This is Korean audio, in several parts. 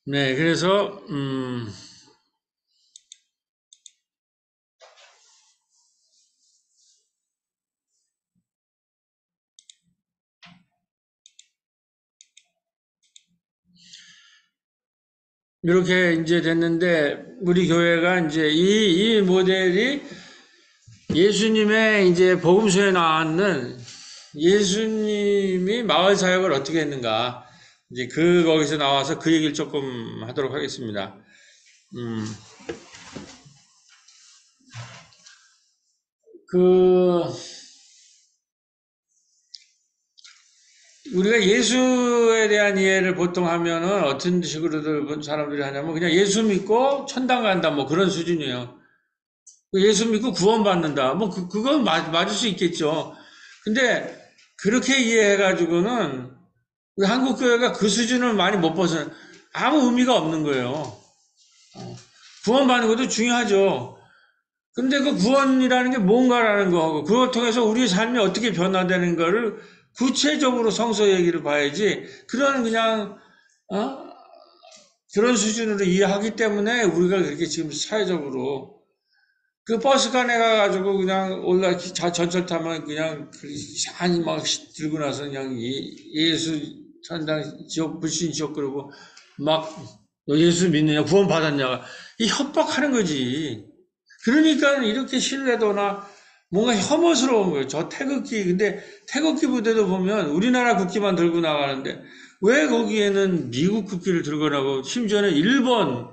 네, 그래서, 이렇게 이제 됐는데, 우리 교회가 이제 이 모델이 예수님의 이제 복음서에 나왔는 예수님이 마을 사역을 어떻게 했는가. 이제 거기서 나와서 그 얘기를 조금 하도록 하겠습니다. 음, 그, 우리가 예수에 대한 이해를 보통 하면은 어떤 식으로들 사람들이 하냐면 그냥 예수 믿고 천당 간다 뭐 그런 수준이에요. 예수 믿고 구원받는다. 뭐 그건 맞을 수 있겠죠. 근데 그렇게 이해해가지고는 우리 한국 교회가 그 수준을 많이 못 벗어나 아무 의미가 없는 거예요. 구원받는 것도 중요하죠. 근데 그 구원이라는 게 뭔가라는 거하고 그걸 통해서 우리의 삶이 어떻게 변화되는 거를 구체적으로 성서 얘기를 봐야지 그런 그냥 그런 수준으로 이해하기 때문에 우리가 그렇게 지금 사회적으로 그 버스간에 가가지고 그냥 전철 타면 그냥 이상하게 막 들고 나서 그냥 예수 천당 지옥 불신 지옥 그러고 막 너 예수 믿느냐 구원 받았냐 이 협박하는 거지. 그러니까 이렇게 신뢰도나 뭔가 혐오스러운 거예요. 저 태극기 근데 태극기 부대도 보면 우리나라 국기만 들고 나가는데 왜 거기에는 미국 국기를 들고 나가고 심지어는 일본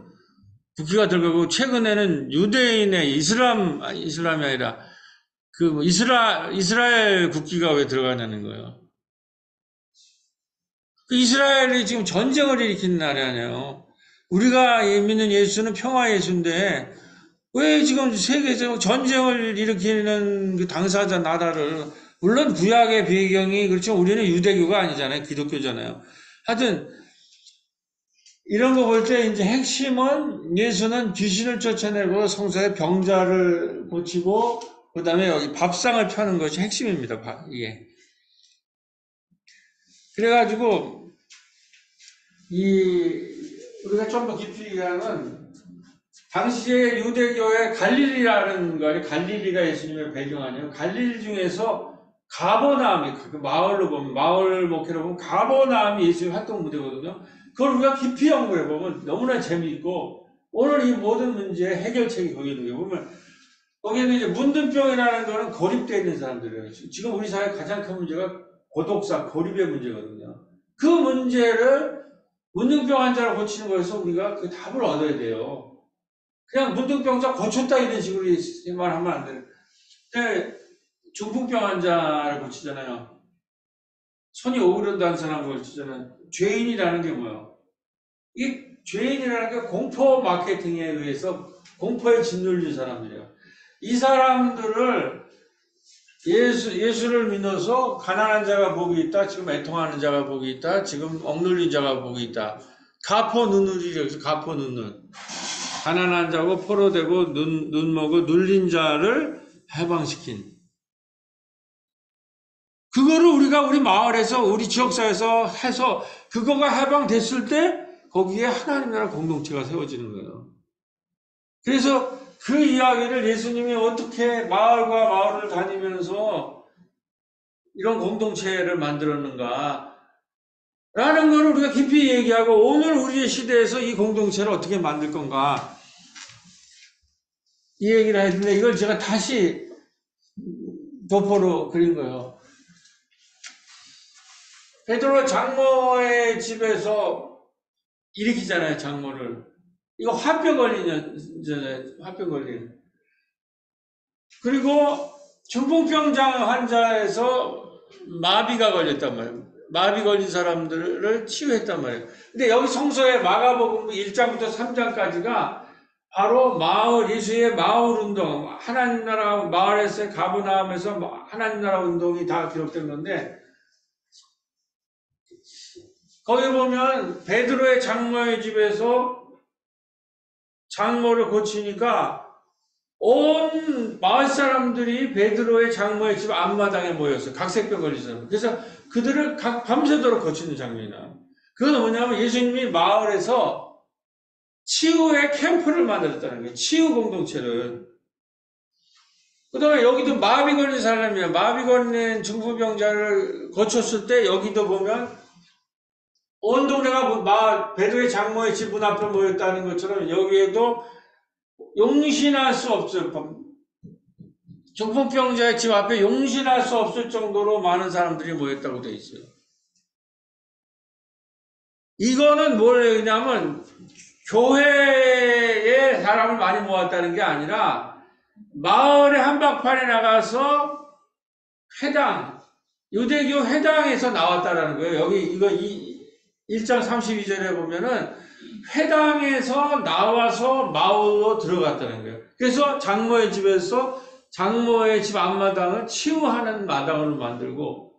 국기가 들어가고 최근에는 유대인의 이슬람이 아니라 그 이스라엘 국기가 왜 들어가냐는 거예요. 그 이스라엘이 지금 전쟁을 일으키는 나라잖아요. 우리가 믿는 예수는 평화 예수인데 왜 지금 세계에서 전쟁을 일으키는 그 당사자 나라를 물론 구약의 배경이 그렇죠. 우리는 유대교가 아니잖아요. 기독교잖아요. 하여튼 이런 거 볼 때 이제 핵심은 예수는 귀신을 쫓아내고 성서의 병자를 고치고 그다음에 여기 밥상을 펴는 것이 핵심입니다. 이게. 그래가지고 이 우리가 좀 더 깊이 얘기하면 당시에 유대교의 갈릴리라는 거니 갈릴리가 예수님의 배경 아니에요. 갈릴리 중에서 가버나움이 그 마을로 보면 마을 목회로 보면 가버나움이 예수님 활동 무대거든요. 그걸 우리가 깊이 연구해 보면 너무나 재미있고 오늘 이 모든 문제의 해결책이 거기 있는 게 보면 거기는 이제 문둥병이라는 거는 고립되어 있는 사람들이에요. 지금 우리 사회 가장 큰 문제가 고독사, 고립의 문제거든요. 그 문제를 문둥병 환자를 고치는 거에서 우리가 그 답을 얻어야 돼요. 그냥 문둥병자 고쳤다 이런 식으로 말하면 안 돼요. 근데 중풍병 환자를 고치잖아요. 손이 오그른다는 사람을 고치잖아요. 죄인이라는 게 뭐예요? 이 죄인이라는 게 공포 마케팅에 의해서 공포에 짓눌린 사람들이에요. 이 사람들을 예수를 믿어서 가난한 자가 복이 있다. 지금 애통하는 자가 복이 있다. 지금 억눌린 자가 복이 있다. 가포눈누리라고 해서 가포눈누. 가난한 자고 포로되고 눈먹고 눌린 자를 해방시킨. 그거를 우리가 우리 마을에서 우리 지역사회에서 해서 그거가 해방됐을 때 거기에 하나님 나라 공동체가 세워지는 거예요. 그래서 그 이야기를 예수님이 어떻게 마을과 마을을 다니면서 이런 공동체를 만들었는가 라는 걸 우리가 깊이 얘기하고 오늘 우리의 시대에서 이 공동체를 어떻게 만들 건가 이 얘기를 했는데 이걸 제가 다시 도포로 그린 거예요. 베드로 장모의 집에서 일으키잖아요, 장모를. 이거 화병 걸리잖아요, 화병 걸리는. 그리고 중풍병장 환자에서 마비가 걸렸단 말이에요. 마비 걸린 사람들을 치유했단 말이에요. 근데 여기 성서에 마가복음 1장부터 3장까지가 바로 예수의 마을 운동, 하나님 나라 마을에서 가버나움에서 하나님 나라 운동이 다 기록된 건데 거기 보면 베드로의 장모의 집에서 장모를 고치니까 온 마을 사람들이 베드로의 장모의 집 앞마당에 모였어요. 각색병 걸린 사람. 그래서 그들을 밤새도록 고치는 장면이나. 그건 뭐냐면 예수님이 마을에서 치유의 캠프를 만들었다는 거예요. 치유 공동체를. 그 다음에 여기도 마비 걸린 사람이야. 마비 걸린 중풍병자를 거쳤을 때 여기도 보면 온 동네가 베드로의 장모의 집 문 앞에 모였다는 것처럼 여기에도 용신할 수 없어요. 중풍병자의 집 앞에 용신할 수 없을 정도로 많은 사람들이 모였다고 되어 있어요. 이거는 뭐냐면 교회에 사람을 많이 모았다는 게 아니라 마을의 한복판에 나가서 회당, 유대교 회당에서 나왔다라는 거예요. 여기 이거 1장 32절에 보면은 회당에서 나와서 마을로 들어갔다는 거예요. 그래서 장모의 집에서 장모의 집 앞마당을 치유하는 마당으로 만들고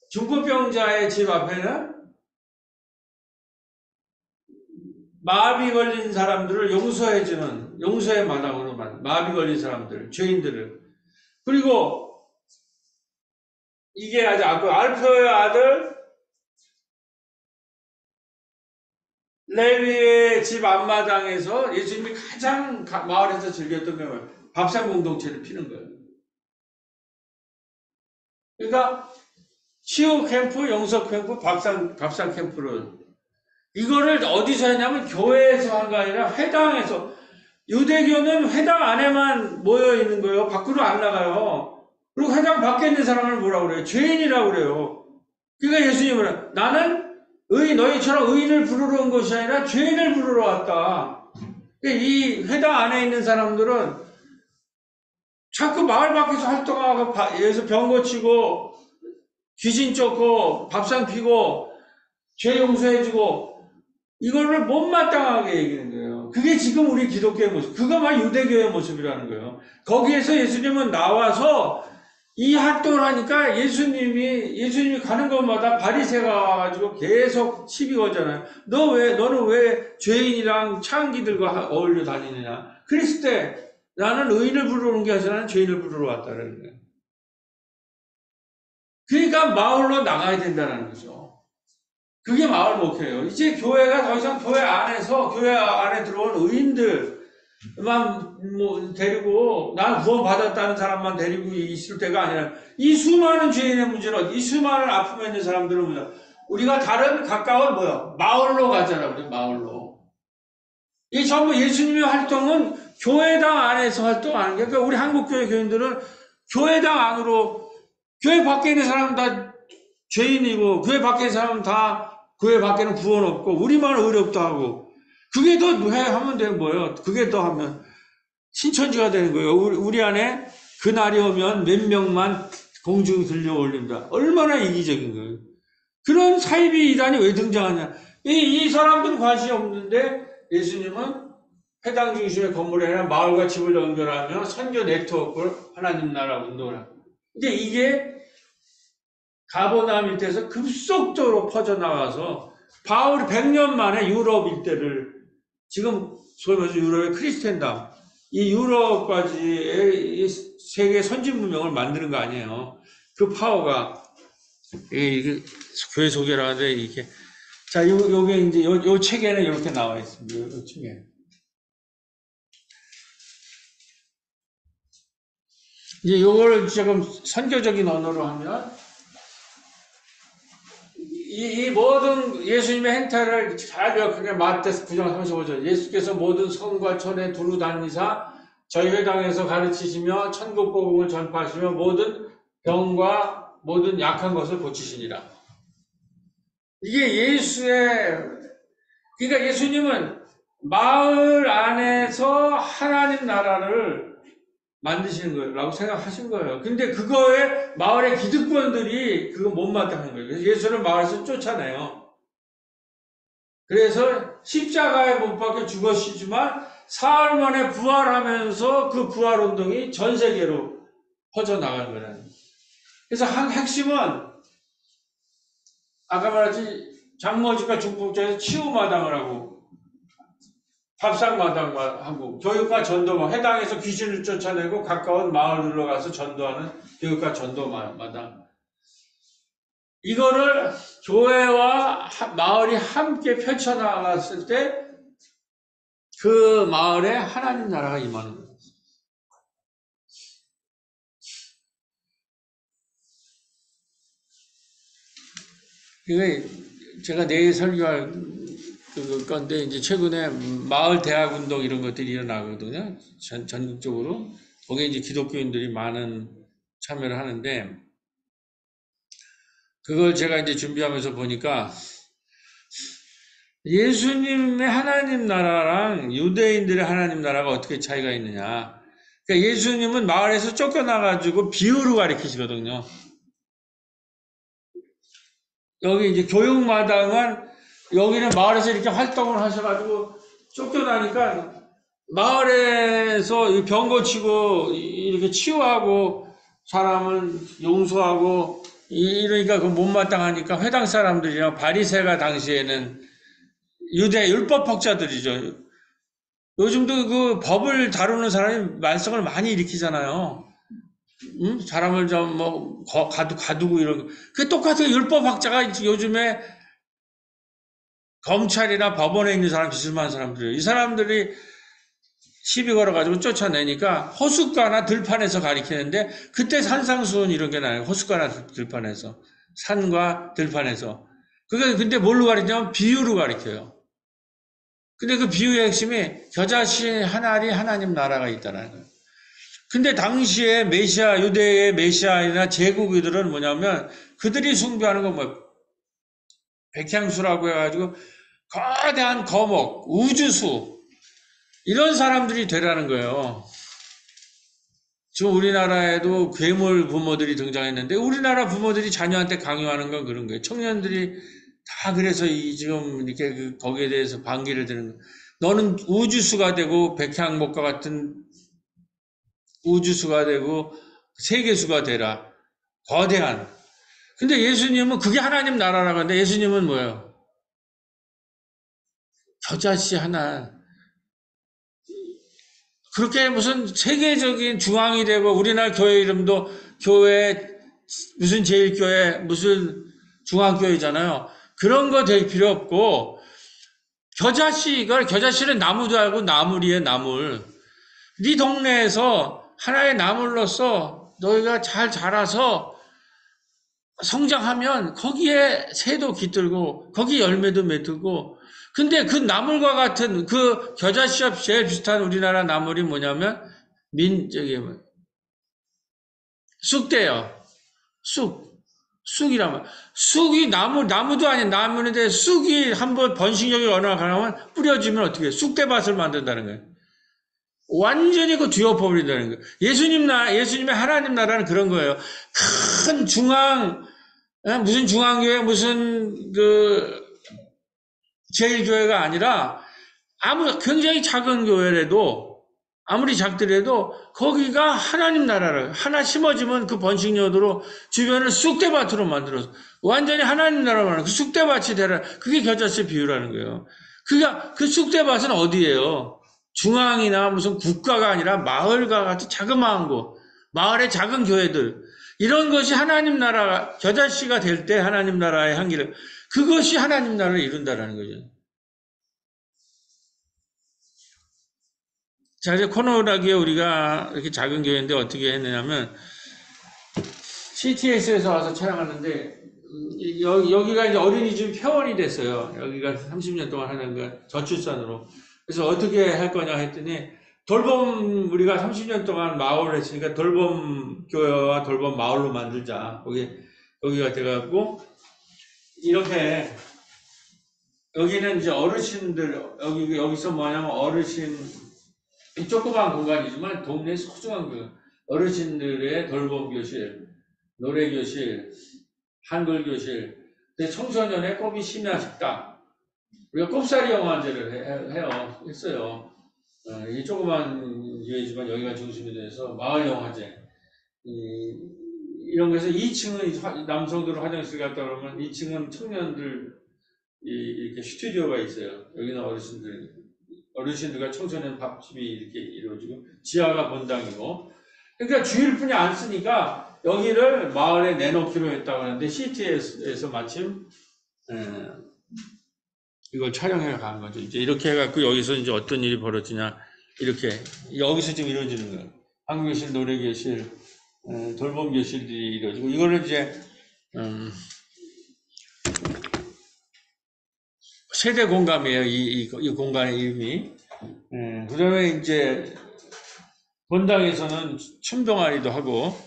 중풍병자의 집 앞에는 마비 걸린 사람들을 용서해주는 용서의 마당으로 마비 걸린 사람들, 죄인들을. 그리고 이게 아주 알표의 아들 레위의 집 앞마당에서 예수님이 가장 마을에서 즐겼던 게 밥상 공동체를 피는 거예요. 그러니까 치유 캠프, 용서 캠프, 밥상 캠프를 이거를 어디서 했냐면 교회에서 한 거 아니라 회당에서. 유대교는 회당 안에만 모여 있는 거예요. 밖으로 안 나가요. 그리고 회당 밖에 있는 사람을 뭐라고 그래요? 죄인이라고 그래요. 그러니까 예수님은 나는 너희처럼 의인을 부르러 온 것이 아니라 죄인을 부르러 왔다. 이 회당 안에 있는 사람들은 자꾸 마을 밖에서 활동하고 여기서 병 고치고 귀신 쫓고 밥상 피고 죄 용서해주고 이거를 못마땅하게 얘기하는 거예요. 그게 지금 우리 기독교의 모습, 그거만 유대교의 모습이라는 거예요. 거기에서 예수님은 나와서 이 활동을 하니까 예수님이 가는 곳마다 바리새가 와가지고 계속 시비 거잖아요. 너는 왜 죄인이랑 창기들과 어울려 다니느냐. 그랬을 때 나는 의인을 부르러 온 게 아니라 나는 죄인을 부르러 왔다는 거예요. 그러니까 마을로 나가야 된다는 거죠. 그게 마을 목회예요. 이제 교회가 더 이상 교회 안에 들어온 의인들만 데리고 난 구원 받았다는 사람만 데리고 있을 때가 아니라 이 수많은 죄인의 문제로 이 수많은 아픔에 있는 사람들은 뭐냐? 우리가 다른 가까운 마을로 가잖아. 우리 마을로. 이 전부 예수님의 활동은 교회당 안에서 활동하는 게, 그러니까 우리 한국교회 교인들은 교회당 안으로, 교회 밖에 있는 사람은 다 죄인이고 교회 밖에 있는 사람은 다 교회 밖에는 구원 없고 우리만 의롭다 하고, 그게 더 하면 되는 거예요. 그게 더 하면 신천지가 되는 거예요. 우리 안에 그 날이 오면 몇 명만 공중 들려 올린다. 얼마나 이기적인 거예요. 그런 사이비 이단이 왜 등장하냐. 이 사람들은 관심이 없는데 예수님은 회당 중심의 건물에 아니라 마을과 집을 연결하며 선교 네트워크를 하나님 나라 운동을 합니다. 근데 이게 가버나움 일대에서 급속도로 퍼져나가서 바울이 100년 만에 유럽 일대를, 지금 소위 말해서 유럽의 크리스텐담, 이 유럽까지 세계 선진 문명을 만드는 거 아니에요. 그 파워가, 이게 교회 소개를 하는데 이게, 자, 요게 이제 요 책에는 이렇게 나와 있습니다. 요 책에. 이제 요걸 조금 선교적인 언어로 하면, 이 모든 예수님의 행태를 잘 기억하게 마태서 9장 35절, 예수께서 모든 성과 천에 두루 다니사 저희 회당에서 가르치시며 천국 복음을 전파하시며 모든 병과 모든 약한 것을 고치시니라. 이게 그러니까 예수님은 마을 안에서 하나님 나라를 만드시는 거라고 생각하신 거예요. 근데 그거에 마을의 기득권들이 그거 못마땅한 거예요. 그래서 예수를 마을에서 쫓아내요. 그래서 십자가에 못 박혀 죽으시지만 사흘 만에 부활하면서 그 부활 운동이 전 세계로 퍼져나간 거예요. 그래서 한 핵심은 아까 말했지, 장모집과 중풍자에서 치유마당을 하고 밥상마당만 하고 교육과 전도만, 해당에서 귀신을 쫓아내고 가까운 마을로 가서 전도하는 교육과 전도마당, 이거를 교회와 마을이 함께 펼쳐나갔을 때 그 마을에 하나님 나라가 임하는 거예요. 이게 제가 내일 설교할 건데, 이제 최근에 마을 대학 운동 이런 것들이 일어나거든요. 전국적으로. 거기에 이제 기독교인들이 많은 참여를 하는데, 그걸 제가 이제 준비하면서 보니까 예수님의 하나님 나라랑 유대인들의 하나님 나라가 어떻게 차이가 있느냐. 그러니까 예수님은 마을에서 쫓겨나가지고 비유로 가르치시거든요. 여기 이제 교육마당은 여기는 마을에서 이렇게 활동을 하셔가지고 쫓겨나니까 마을에서 병 고치고 이렇게 치유하고 사람은 용서하고 이러니까 그 못마땅하니까 회당 사람들이랑 바리새가 당시에는 유대 율법 학자들이죠. 요즘도 그 법을 다루는 사람이 말썽을 많이 일으키잖아요. 사람을 좀 뭐 가두고 이런 거. 그 똑같은 율법 학자가 요즘에 검찰이나 법원에 있는 사람 짓을 많은 사람들이에요. 이 사람들이 시비 걸어가지고 쫓아내니까 호숫가나 들판에서 가리키는데 그때 산상수훈 이런 게 나요. 호숫가나 들판에서. 산과 들판에서. 그게 근데 뭘로 가리냐면 비유로 가리켜요. 근데 그 비유의 핵심이 겨자씨 하나리 하나님 나라가 있다는 거예요. 근데 당시에 메시아, 유대의 메시아나 제국이들은 뭐냐면 그들이 숭배하는 건 뭐 백향수라고 해가지고 거대한 거목, 우주수 이런 사람들이 되라는 거예요. 지금 우리나라에도 괴물 부모들이 등장했는데 우리나라 부모들이 자녀한테 강요하는 건 그런 거예요. 청년들이 다 그래서 지금 이렇게 거기에 대해서 반기를 드는 거예요. 너는 우주수가 되고 백향목과 같은 우주수가 되고 세계수가 되라. 거대한. 근데 예수님은 그게 하나님 나라라고 하는데 예수님은 뭐예요? 겨자씨 하나. 그렇게 무슨 세계적인 중앙이 되고 우리나라 교회 이름도 교회 무슨 제일교회 무슨 중앙교회잖아요. 그런 거 될 필요 없고 겨자씨는 나무도 알고 나물이에요. 나물. 네 동네에서 하나의 나물로서 너희가 잘 자라서 성장하면 거기에 새도 깃들고 거기 열매도 맺고 근데 그 나물과 같은 그 겨자씨와 제일 비슷한 우리나라 나물이 뭐냐면 쑥대요. 쑥이라면 쑥이 나무도 아닌 나무인데 쑥이 한번 번식력이 얼마나 강하면 뿌려지면 어떻게 해요? 쑥대밭을 만든다는 거예요. 완전히 그 뒤엎어버린다는 거예요. 예수님의 하나님 나라는 그런 거예요. 큰 무슨 중앙교회, 무슨 제일교회가 아니라 굉장히 작은 교회라도 아무리 작더라도 거기가 하나님 나라를 하나 심어지면 그 번식력으로 주변을 쑥대밭으로 만들어서 완전히 하나님 나라만 그 쑥대밭이 되라. 그게 겨자씨 비유라는 거예요. 그 쑥대밭은 어디예요? 중앙이나 무슨 국가가 아니라 마을과 같이 자그마한 곳, 마을의 작은 교회들 이런 것이 하나님 나라 겨자씨가 될 때 하나님 나라의 향기를 그것이 하나님 나라를 이룬다라는 거죠. 자, 이제 코노라기에 우리가 이렇게 작은 교회인데 어떻게 했느냐면, CTS에서 와서 촬영하는데, 여기가 이제 어린이집 회원이 됐어요. 여기가 30년 동안 하는 거, 저출산으로. 그래서 어떻게 할 거냐 했더니, 우리가 30년 동안 마을을 했으니까 돌봄 교회와 돌봄 마을로 만들자. 거기가 돼갖고, 이렇게, 여기는 이제 어르신들, 여기서 뭐냐면 이 조그만 공간이지만 동네 소중한 어르신들의 돌봄 교실, 노래 교실, 한글 교실, 청소년의 꼬비 심야 식당, 우리가 꼽사리 영화제를 했어요. 이 조그만 교회지만 여기가 중심이 돼서 마을 영화제. 이런 거에서 2층은 남성들 화장실 갔다 그러면 2층은 청년들 이렇게 스튜디오가 있어요. 여기는 어르신들과 청소년 밥집이 이렇게 이루어지고 지하가 본당이고 그러니까 주일뿐이 안 쓰니까 여기를 마을에 내놓기로 했다고 하는데 CT에서 마침 이걸 촬영해 간 거죠. 이제 이렇게 해갖고 여기서 이제 어떤 일이 벌어지냐. 이렇게, 여기서 지금 이루어지는 거예요. 한국교실, 노래교실, 돌봄교실들이 이루어지고, 이거를 이제, 세대 공감이에요. 이 공간의 이름이. 그 다음에 이제, 본당에서는 춤동아리도 하고,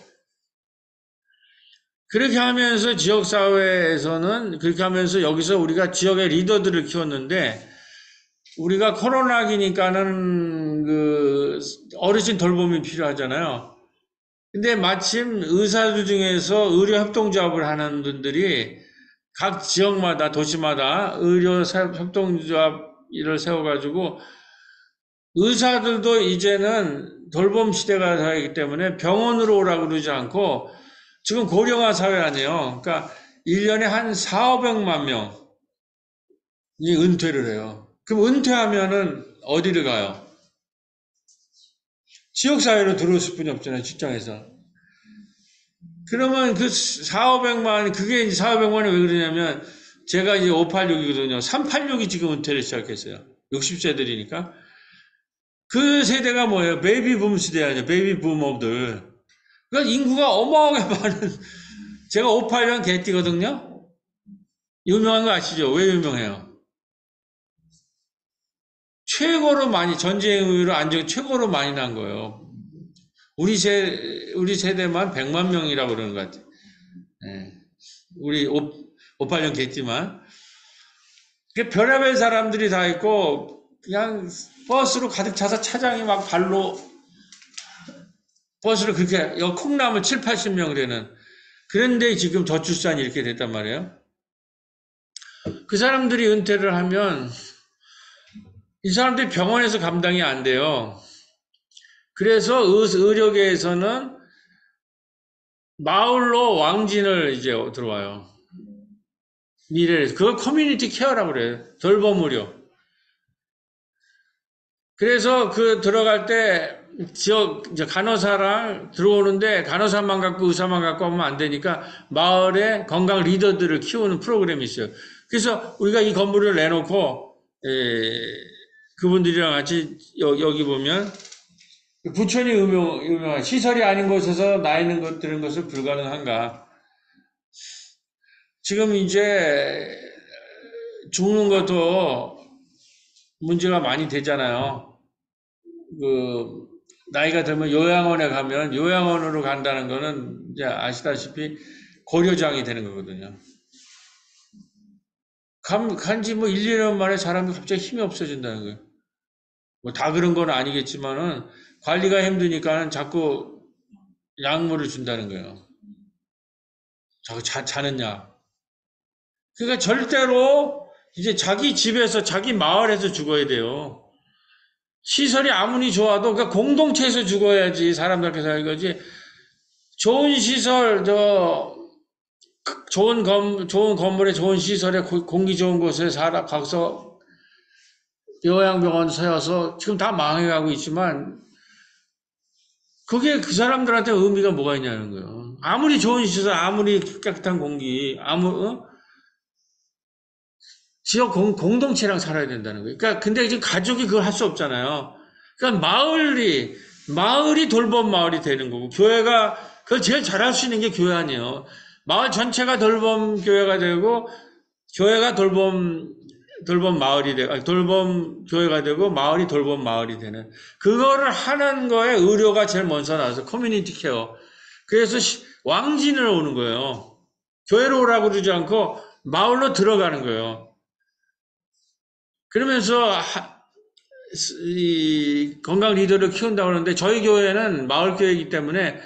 그렇게 하면서 지역사회에서는, 그렇게 하면서 여기서 우리가 지역의 리더들을 키웠는데, 우리가 코로나기니까는 그 어르신 돌봄이 필요하잖아요. 근데 마침 의사들 중에서 의료협동조합을 하는 분들이 각 지역마다, 도시마다 의료협동조합을 세워가지고 의사들도 이제는 돌봄 시대가 되기 때문에 병원으로 오라고 그러지 않고 지금 고령화 사회 아니에요. 그러니까 1년에 한 4,500만 명이 은퇴를 해요. 그럼 은퇴하면은 어디를 가요? 지역사회로 들어올 뿐이 없잖아요, 직장에서. 그러면 그 4,500만, 그게 이제 4,500만이 왜 그러냐면, 제가 이제 586이거든요. 386이 지금 은퇴를 시작했어요. 60세들이니까. 그 세대가 뭐예요? 베이비붐 시대 아니에요, 베이비붐업들. 그러니까 인구가 어마어마하게 많은, 제가 581 개띠거든요? 유명한 거 아시죠? 왜 유명해요? 최고로 많이, 전쟁 이후로 안정 최고로 많이 난 거예요. 우리 세대만 100만 명이라고 그러는 것 같아요. 예. 우리 586 개띠만. 별의별 사람들이 다 있고, 그냥 버스로 가득 차서 차장이 막 발로, 버스를 그렇게, 콩나물 7, 80명 되는. 그런데 지금 저출산이 이렇게 됐단 말이에요. 그 사람들이 은퇴를 하면, 이 사람들이 병원에서 감당이 안 돼요. 그래서 의료계에서는 마을로 왕진을 이제 들어와요. 미래에서. 그걸 커뮤니티 케어라고 그래요. 돌봄 의료. 그래서 그 들어갈 때 지역 이제 간호사랑 들어오는데 간호사만 갖고 의사만 갖고 하면 안 되니까 마을에 건강 리더들을 키우는 프로그램이 있어요. 그래서 우리가 이 건물을 내놓고 그분들이랑 같이 여기 보면 부천이 유명한 시설이 아닌 곳에서 나 있는 것 들은 것을 불가능한가? 지금 이제 죽는 것도 문제가 많이 되잖아요. 그 나이가 들면 요양원에 가면 요양원으로 간다는 거는 이제 아시다시피 고려장이 되는 거거든요. 간지 뭐 1, 2년 만에 사람이 갑자기 힘이 없어진다는 거예요. 뭐 다 그런 건 아니겠지만은 관리가 힘드니까는 자꾸 약물을 준다는 거예요. 자꾸 자는 약. 그러니까 절대로 이제 자기 집에서 자기 마을에서 죽어야 돼요. 시설이 아무리 좋아도 그러니까 공동체에서 죽어야지 사람들께 살 거지. 좋은 시설, 좋은 건물에 좋은 시설에 공기 좋은 곳에 가서 요양병원 세워서 지금 다 망해가고 있지만 그게 그 사람들한테 의미가 뭐가 있냐는 거예요. 아무리 좋은 시설, 아무리 깨끗한 공기, 지역 공동체랑 살아야 된다는 거예요. 그러니까 근데 지금 가족이 그걸 할 수 없잖아요. 그러니까 마을이 돌봄 마을이 되는 거고 교회가 그걸 제일 잘할 수 있는 게 교회 아니에요. 마을 전체가 돌봄 교회가 되고 교회가 돌봄 마을이 되고 돌봄 교회가 되고 마을이 돌봄 마을이 되는 그거를 하는 거에 의료가 제일 먼저 나와서 커뮤니티 케어. 그래서 왕진을 오는 거예요. 교회로 오라고 그러지 않고 마을로 들어가는 거예요. 그러면서 이 건강 리더를 키운다고 하는데 저희 교회는 마을 교회이기 때문에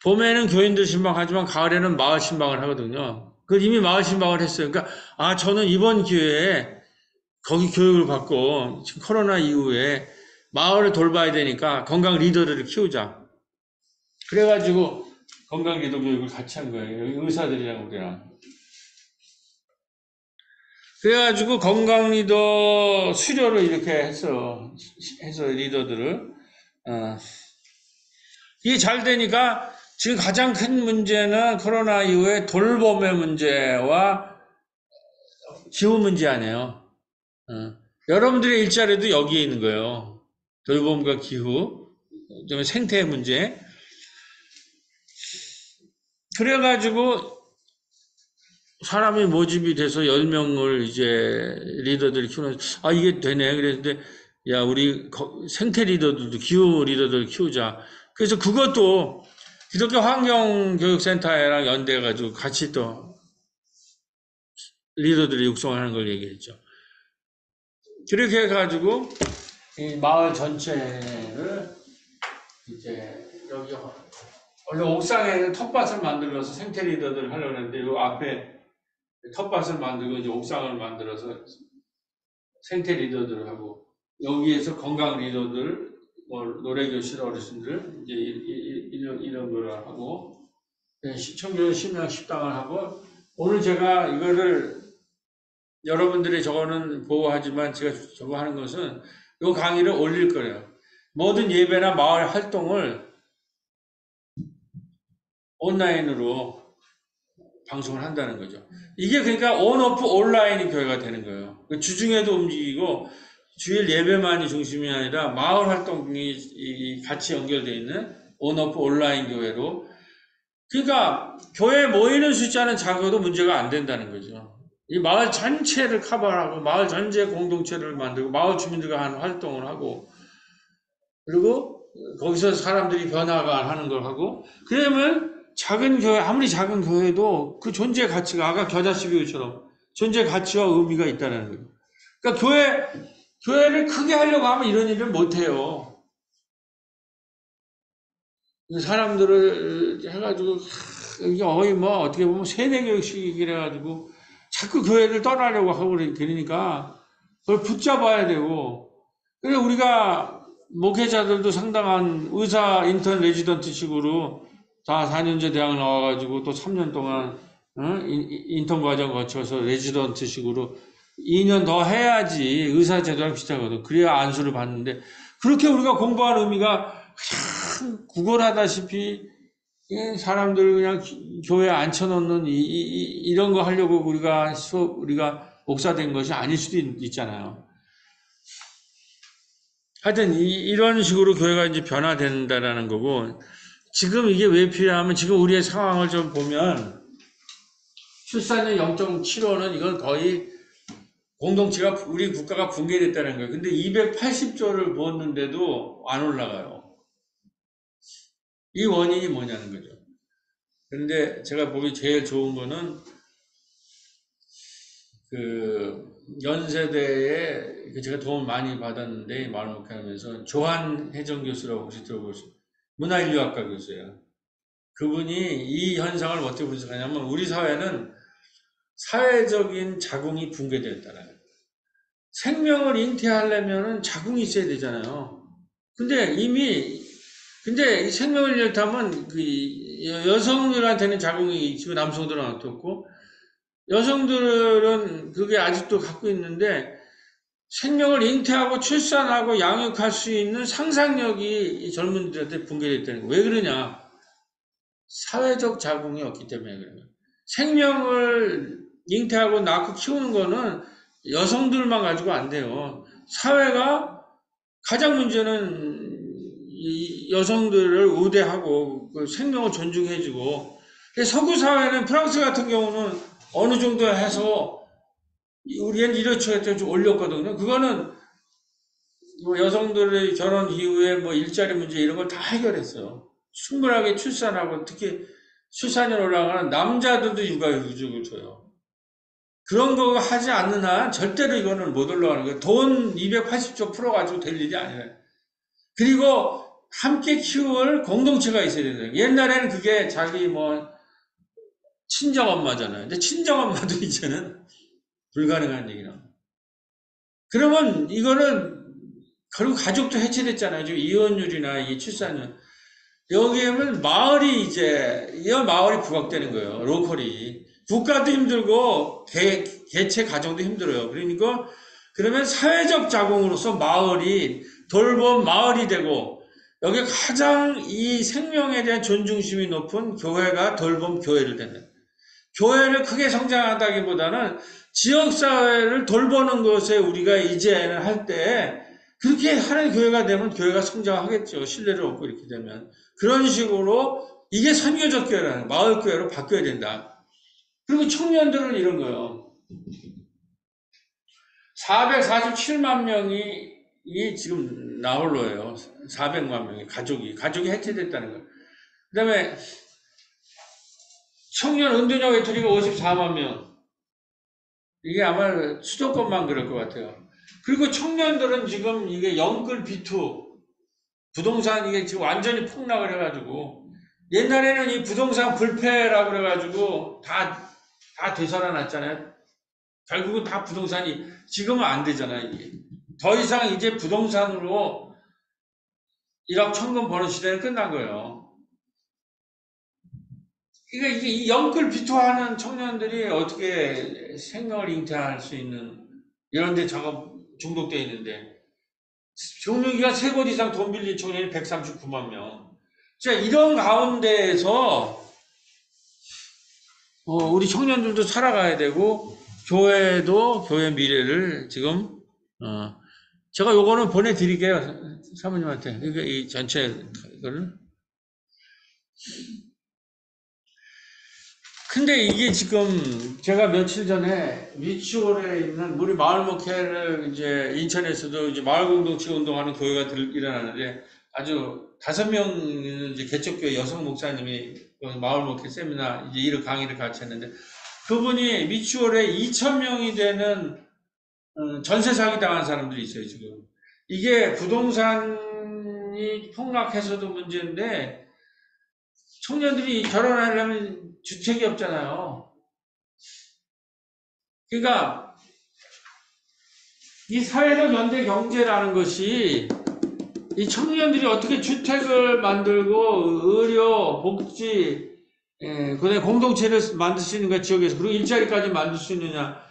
봄에는 교인들 신방하지만 가을에는 마을 신방을 하거든요. 그 이미 마을 신방을 했어요. 그러니까 저는 이번 기회에 거기 교육을 받고 지금 코로나 이후에 마을을 돌봐야 되니까 건강 리더들을 키우자. 그래가지고 건강 리더 교육을 같이 한 거예요. 여기 의사들이랑 우리랑. 그래가지고 건강 리더 수료를 이렇게 해서 리더들을 이게 잘 되니까 지금 가장 큰 문제는 코로나 이후에 돌봄의 문제와 기후 문제 아니에요. 여러분들의 일자리도 여기에 있는 거예요. 돌봄과 기후, 그다음에 생태 문제. 그래가지고 사람이 모집이 돼서 10명을 이제 리더들이 키우는, 이게 되네. 그랬는데, 야, 우리 생태 리더들도 기후 리더들 키우자. 그래서 그것도 기독교 환경교육센터랑 연대해가지고 같이 또 리더들이 육성하는 걸 얘기했죠. 그렇게 해가지고 이 마을 전체를 이제 여기 원래 옥상에는 텃밭을 만들어서 생태 리더들을 하려고 했는데 이 앞에 텃밭을 만들고 이제 옥상을 만들어서 생태 리더들을 하고 여기에서 건강 리더들, 뭐 노래 교실 어르신들 이제 이런 걸 하고 청년 심양 식당을 하고 오늘 제가 이거를 여러분들이 저거는 보호하지만 제가 저거 하는 것은 이 강의를 올릴 거예요. 모든 예배나 마을 활동을 온라인으로 방송을 한다는 거죠. 이게 그러니까 온오프 온라인 교회가 되는 거예요. 주중에도 움직이고 주일 예배만이 중심이 아니라 마을 활동이 같이 연결되어 있는 온오프 온라인 교회로. 그러니까 교회에 모이는 숫자는 작아도 문제가 안 된다는 거죠. 이 마을 전체를 커버하고 마을 전체 공동체를 만들고 마을 주민들과 하는 활동을 하고 그리고 거기서 사람들이 변화가 하는 걸 하고 그러면 작은 교회, 아무리 작은 교회도 그 존재 가치가 아까 겨자씨비유처럼 존재 가치와 의미가 있다는 거예요. 그러니까 교회를 크게 하려고 하면 이런 일을 못 해요. 사람들을 해가지고 이게 뭐 어떻게 보면 세대교육식이라 가지고 자꾸 교회를 떠나려고 하고 그러니까 그걸 붙잡아야 되고 그래서 우리가 목회자들도 상당한 의사 인턴 레지던트식으로 다 4년제 대학 나와가지고 또 3년 동안 인턴 과정 거쳐서 레지던트식으로 2년 더 해야지 의사 제도랑 비슷하거든. 그래야 안수를 받는데 그렇게 우리가 공부할 의미가 그냥 구걸하다시피 사람들 그냥 교회에 앉혀놓는 이런 거 하려고 우리가 목사된 것이 아닐 수도 있잖아요. 하여튼 이런 식으로 교회가 이제 변화된다라는 거고 지금 이게 왜 필요하면 지금 우리의 상황을 좀 보면 출산율 0.75는 이건 거의 공동체가 우리 국가가 붕괴됐다는 거예요. 근데 280조를 부었는데도 안 올라가요. 이 원인이 뭐냐는 거죠. 그런데 제가 보기 제일 좋은 거는 그 연세대에 제가 도움 많이 받았는데 마을 목회하면서 조한혜정 교수라고 혹시 들어보셨어요? 문화인류학과 교수예요. 그분이 이 현상을 어떻게 분석하냐면 우리 사회는 사회적인 자궁이 붕괴되었다는 거예요. 생명을 잉태하려면 자궁이 있어야 되잖아요. 근데 이 생명을 잃다면 그 여성들한테는 자궁이 있고 남성들은 없고 여성들은 그게 아직도 갖고 있는데 생명을 잉태하고 출산하고 양육할 수 있는 상상력이 이 젊은이들한테 붕괴됐다는 거예요. 왜 그러냐? 사회적 자궁이 없기 때문에 그래요. 생명을 잉태하고 낳고 키우는 거는 여성들만 가지고 안 돼요. 사회가 가장 문제는 이 여성들을 우대하고 그 생명을 존중해주고 서구 사회는 프랑스 같은 경우는 어느 정도 해서 우리는 이렇게 좀 올렸거든요. 그거는 뭐 여성들의 결혼 이후에 뭐 일자리 문제 이런 걸 다 해결했어요. 충분하게 출산하고 특히 출산율 올라가는 남자들도 육아휴직을 줘요. 그런 거 하지 않는 한 절대로 이거는 못 올라가는 거예요. 돈 280조 풀어가지고 될 일이 아니에요. 그리고 함께 키울 공동체가 있어야 된다. 옛날에는 그게 자기 뭐 친정엄마잖아요. 근데 친정엄마도 이제는 불가능한 얘기나. 그러면 이거는 결국 가족도 해체됐잖아요. 지금 이혼율이나 이 출산율. 여기에는 마을이 부각되는 거예요. 로컬이. 국가도 힘들고 개체 가정도 힘들어요. 그러니까 그러면 사회적 자궁으로서 마을이 돌봄 마을이 되고 여기 가장 이 생명에 대한 존중심이 높은 교회가 돌봄 교회를 되는. 교회를 크게 성장한다기보다는 지역사회를 돌보는 것에 우리가 이제는 할 때 그렇게 하는 교회가 되면 교회가 성장하겠죠. 신뢰를 얻고 이렇게 되면. 그런 식으로 이게 선교적 교회라는 마을교회로 바뀌어야 된다. 그리고 청년들은 이런 거예요. 447만 명이 지금 나홀로예요. 400만 명이 가족이 해체됐다는 거예요. 그 다음에 청년 은둔형 외톨이가 54만 명. 이게 아마 수도권만 그럴 것 같아요. 그리고 청년들은 지금 이게 영끌 비투 부동산 이게 지금 완전히 폭락을 해가지고 옛날에는 이 부동산 불패라고 그래가지고 다 되살아났잖아요. 결국은 다 부동산이 지금은 안 되잖아요. 이게. 더 이상 이제 부동산으로 1억 천금 버는 시대는 끝난 거예요. 그러니까 이게 이 영끌 비토하는 청년들이 어떻게 생명을 잉태할 수 있는 이런 데 작업 중독되어 있는데 경력이가 3곳 이상 돈 빌린 청년이 139만 명. 자, 이런 가운데에서 우리 청년들도 살아가야 되고 교회도 교회 미래를 지금 제가 요거는 보내드릴게요. 사모님한테. 그러니까 이 전체 이거를. 근데 이게 지금 제가 며칠 전에 미추홀에 있는 우리 마을 목회를 이제 인천에서도 이제 마을 공동체 운동하는 교회가 일어나는데 아주 5명 이제 개척교회 여성 목사님이 마을 목회 세미나 이제 이런 강의를 같이 했는데 그분이 미추홀에 2,000명이 되는 전세 사기 당한 사람들이 있어요, 지금. 이게 부동산이 폭락해서도 문제인데 청년들이 결혼하려면 주택이 없잖아요. 그러니까 이 사회적 연대 경제라는 것이 이 청년들이 어떻게 주택을 만들고 의료, 복지, 그다음에 공동체를 만들 수 있는가 지역에서 그리고 일자리까지 만들 수 있느냐.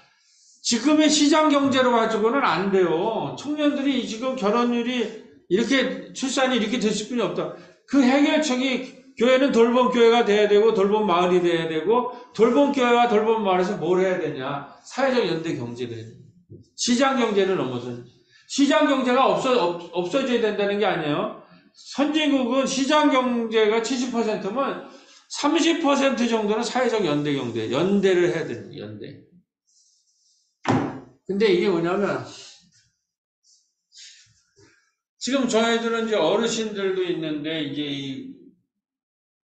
지금의 시장 경제로 가지고는 안 돼요. 청년들이 지금 결혼율이 이렇게 출산이 이렇게 됐을 뿐이 없다. 그 해결책이 교회는 돌봄 교회가 돼야 되고 돌봄 마을이 돼야 되고 돌봄 교회와 돌봄 마을에서 뭘 해야 되냐? 사회적 연대 경제를 해야 돼요. 시장 경제를 넘어서 시장 경제가 없어져야 된다는 게 아니에요. 선진국은 시장 경제가 70%면 30% 정도는 사회적 연대 경제, 연대를 해야 됩니다. 연대. 근데 이게 뭐냐면 지금 저희들은 이제 어르신들도 있는데 이제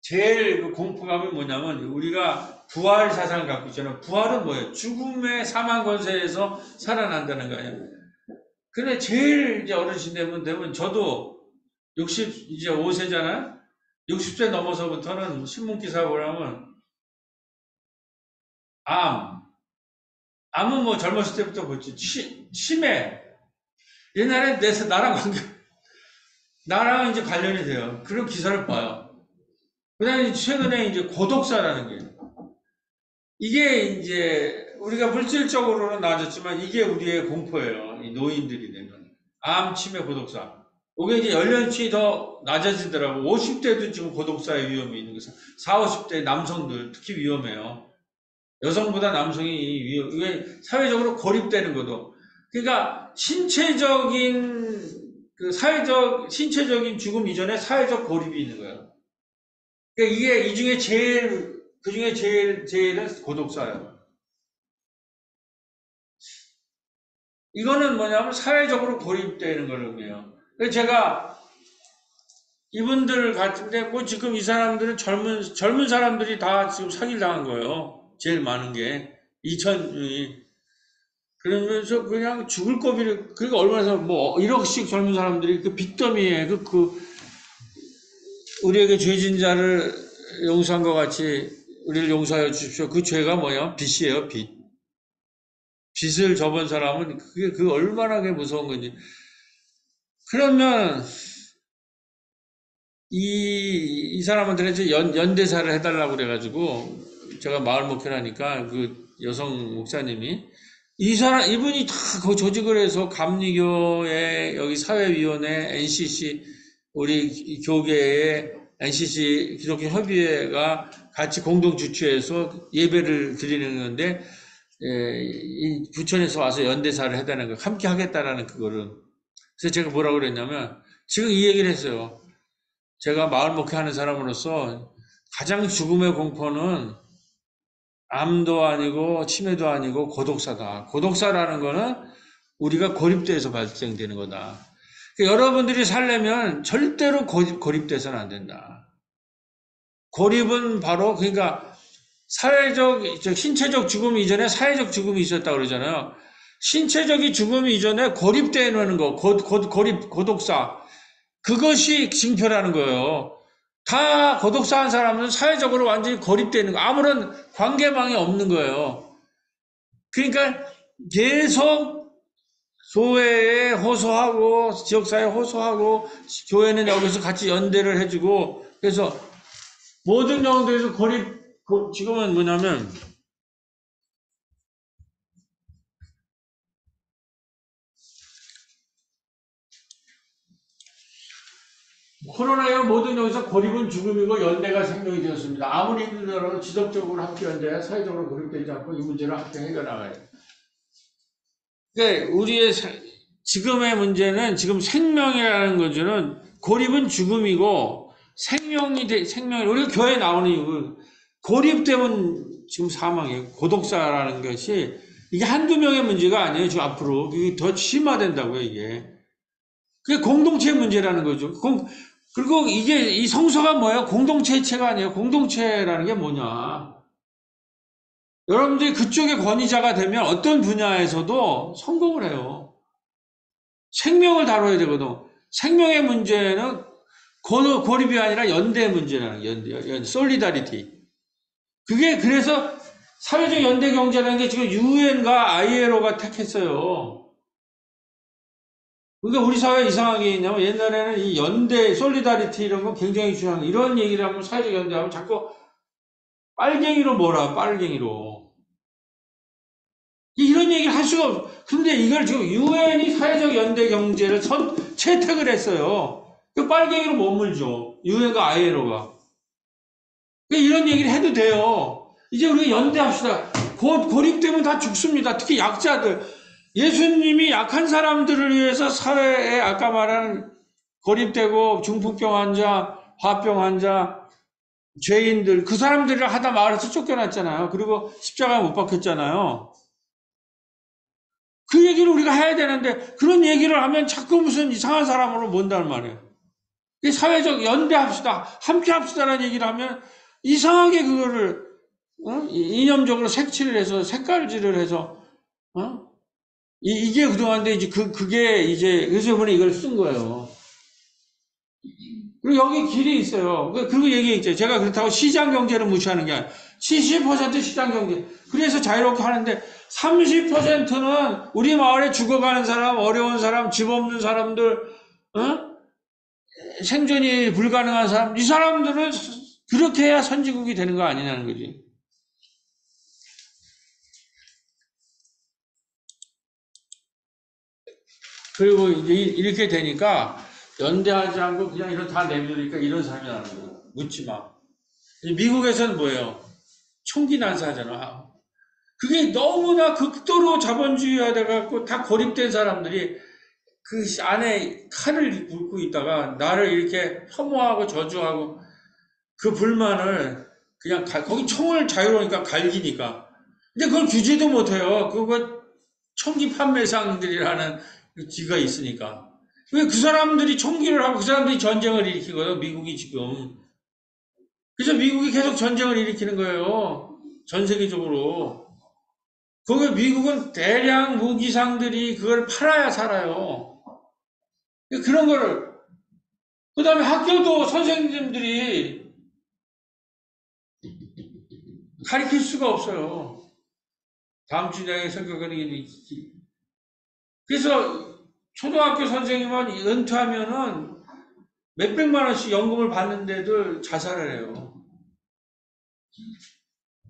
제일 그 공포감이 뭐냐면 우리가 부활 사상을 갖고 있잖아요. 부활은 뭐예요? 죽음의 사망 권세에서 살아난다는 거예요. 근데 제일 이제 어르신 되면 저도 이제 5세잖아요. 60세 넘어서부터는 신문 기사 보라면 암은 뭐 젊었을 때부터 보지. 치매. 옛날에 나랑 이제 관련이 돼요. 그런 기사를 봐요. 그 다음에 최근에 이제 고독사라는 게. 이게 이제 우리가 물질적으로는 나아졌지만 이게 우리의 공포예요. 이 노인들이 되면. 암, 치매, 고독사. 이게 이제 연령층이 더 낮아지더라고. 50대도 지금 고독사의 위험이 있는 거죠. 40, 50대 남성들 특히 위험해요. 여성보다 남성이 이게 사회적으로 고립되는 것도. 그러니까 신체적인 죽음 이전에 사회적 고립이 있는 거예요. 그러니까 이게 그 중에 제일은 고독사예요. 이거는 뭐냐면 사회적으로 고립되는 걸 의미해요. 그래서 제가 이분들 같은데 뭐 지금 이 사람들은 젊은 사람들이 다 지금 사기를 당한 거예요. 제일 많은 게 2,000명이. 그러면서 그냥 죽을 고비를 그러니까 얼마나 뭐 1억씩 젊은 사람들이 그 빚더미에 우리에게 죄진 자를 용서한 것 같이 우리를 용서하여 주십시오. 그 죄가 뭐야? 빚이에요, 빚. 빚을 져본 사람은 그게 얼마나 무서운 건지. 그러면 이 사람한테는 이제 연대사를 해달라고 그래가지고 제가 마을 목회를 하니까 그 여성 목사님이 이분이 다 그 조직을 해서 감리교회 여기 사회위원회 NCC 우리 교계의 NCC 기독교 협의회가 같이 공동 주최해서 예배를 드리는 건데, 이 부천에서 와서 연대사를 해다는 거, 함께 하겠다라는 그거를. 그래서 제가 뭐라고 그랬냐면, 지금 이 얘기를 했어요. 제가 마을 목회하는 사람으로서 가장 죽음의 공포는 암도 아니고 치매도 아니고 고독사다. 고독사라는 거는 우리가 고립돼서 발생되는 거다. 그러니까 여러분들이 살려면 절대로 고립돼서는 안 된다. 고립은 바로 그러니까 신체적 죽음 이전에 사회적 죽음이 있었다고 그러잖아요. 신체적인 죽음 이전에 고립되는 거, 고독사. 그것이 징표라는 거예요. 다 고독사한 사람은 사회적으로 완전히 고립되는 거, 아무런 관계망이 없는 거예요. 그러니까 계속 교회에 호소하고 지역사회에 호소하고 교회는 여기서 같이 연대를 해주고 그래서 모든 영들에서 지금은 뭐냐면 코로나의 모든 영에서 고립은 죽음이고 연대가 생명이 되었습니다. 아무리 힘들더라도 지속적으로 함께 연대해 사회적으로 고립되지 않고 이 문제를 함께 해결나가야 돼요. 그러니까 우리의 지금의 문제는 지금 생명이라는 거는 고립은 죽음이고 생명이 우리가 교회에 나오는 이유 고립되면 지금 사망이에요. 고독사라는 것이 이게 한두 명의 문제가 아니에요. 지금 앞으로 이게 더 심화된다고요. 이게 그게 공동체 문제라는 거죠. 그리고 이게 이 성서가 뭐예요? 공동체체가 아니에요. 공동체라는 게 뭐냐? 여러분들이 그쪽의 권위자가 되면 어떤 분야에서도 성공을 해요. 생명을 다뤄야 되거든. 생명의 문제는 고립이 아니라 연대 문제라는 연대, 솔리다리티. 그게 그래서 사회적 연대 경제라는 게 지금 유엔과 ILO가 택했어요. 그러니까 우리 사회 이상하게 있냐면 옛날에는 이 연대, 솔리다리티 이런 거 굉장히 중요한 이런 얘기를 하면 사회적 연대하면 자꾸 빨갱이로 몰아, 빨갱이로. 이런 얘기를 할 수가 없어. 근데 이걸 지금 유엔이 사회적 연대 경제를 채택을 했어요. 그 빨갱이로 못 물죠. 유엔과 ILO가. 이런 얘기를 해도 돼요. 이제 우리가 연대합시다. 고립되면 다 죽습니다. 특히 약자들. 예수님이 약한 사람들을 위해서 사회에 아까 말한 고립되고 중풍병 환자, 화병 환자, 죄인들 그 사람들을 하다 마을에서 쫓겨났잖아요. 그리고 십자가에 못 박혔잖아요. 그 얘기를 우리가 해야 되는데 그런 얘기를 하면 자꾸 무슨 이상한 사람으로 본다는 말이에요. 사회적 연대합시다. 함께 합시다라는 얘기를 하면 이상하게 그거를 이념적으로 색칠을 해서 색깔질을 해서 이게 그동안데 이제 그게 이제 그래서 이번에 이걸 쓴 거예요. 그리고 여기 길이 있어요. 그리고 얘기했죠. 제가 그렇다고 시장 경제를 무시하는 게 아니라 70% 시장 경제. 그래서 자유롭게 하는데 30%는 우리 마을에 죽어가는 사람, 어려운 사람, 집 없는 사람들, 생존이 불가능한 사람, 이 사람들은 그렇게 해야 선진국이 되는 거 아니냐는 거지. 그리고 이제 이렇게 되니까 연대하지 않고 그냥 이런 다 내밀으니까 이런 삶이 나는 거예요. 묻지 마. 미국에서는 뭐예요? 총기 난사하잖아. 그게 너무나 극도로 자본주의화돼갖고 다 고립된 사람들이 그 안에 칼을 굴고 있다가 나를 이렇게 혐오하고 저주하고 그 불만을 그냥 거기 총을 자유로우니까 갈기니까. 근데 그걸 규제도 못해요. 그거 총기 판매상들이라는 지가 있으니까. 왜 그 사람들이 총기를 하고 그 사람들이 전쟁을 일으키거든, 미국이 지금. 그래서 미국이 계속 전쟁을 일으키는 거예요. 전 세계적으로. 거기 미국은 대량 무기상들이 그걸 팔아야 살아요. 그런 거를. 그 다음에 학교도 선생님들이 가르칠 수가 없어요. 다음 주에 생각하는 게 있지. 그래서 초등학교 선생님은 은퇴하면은 몇백만 원씩 연금을 받는데도 자살을 해요.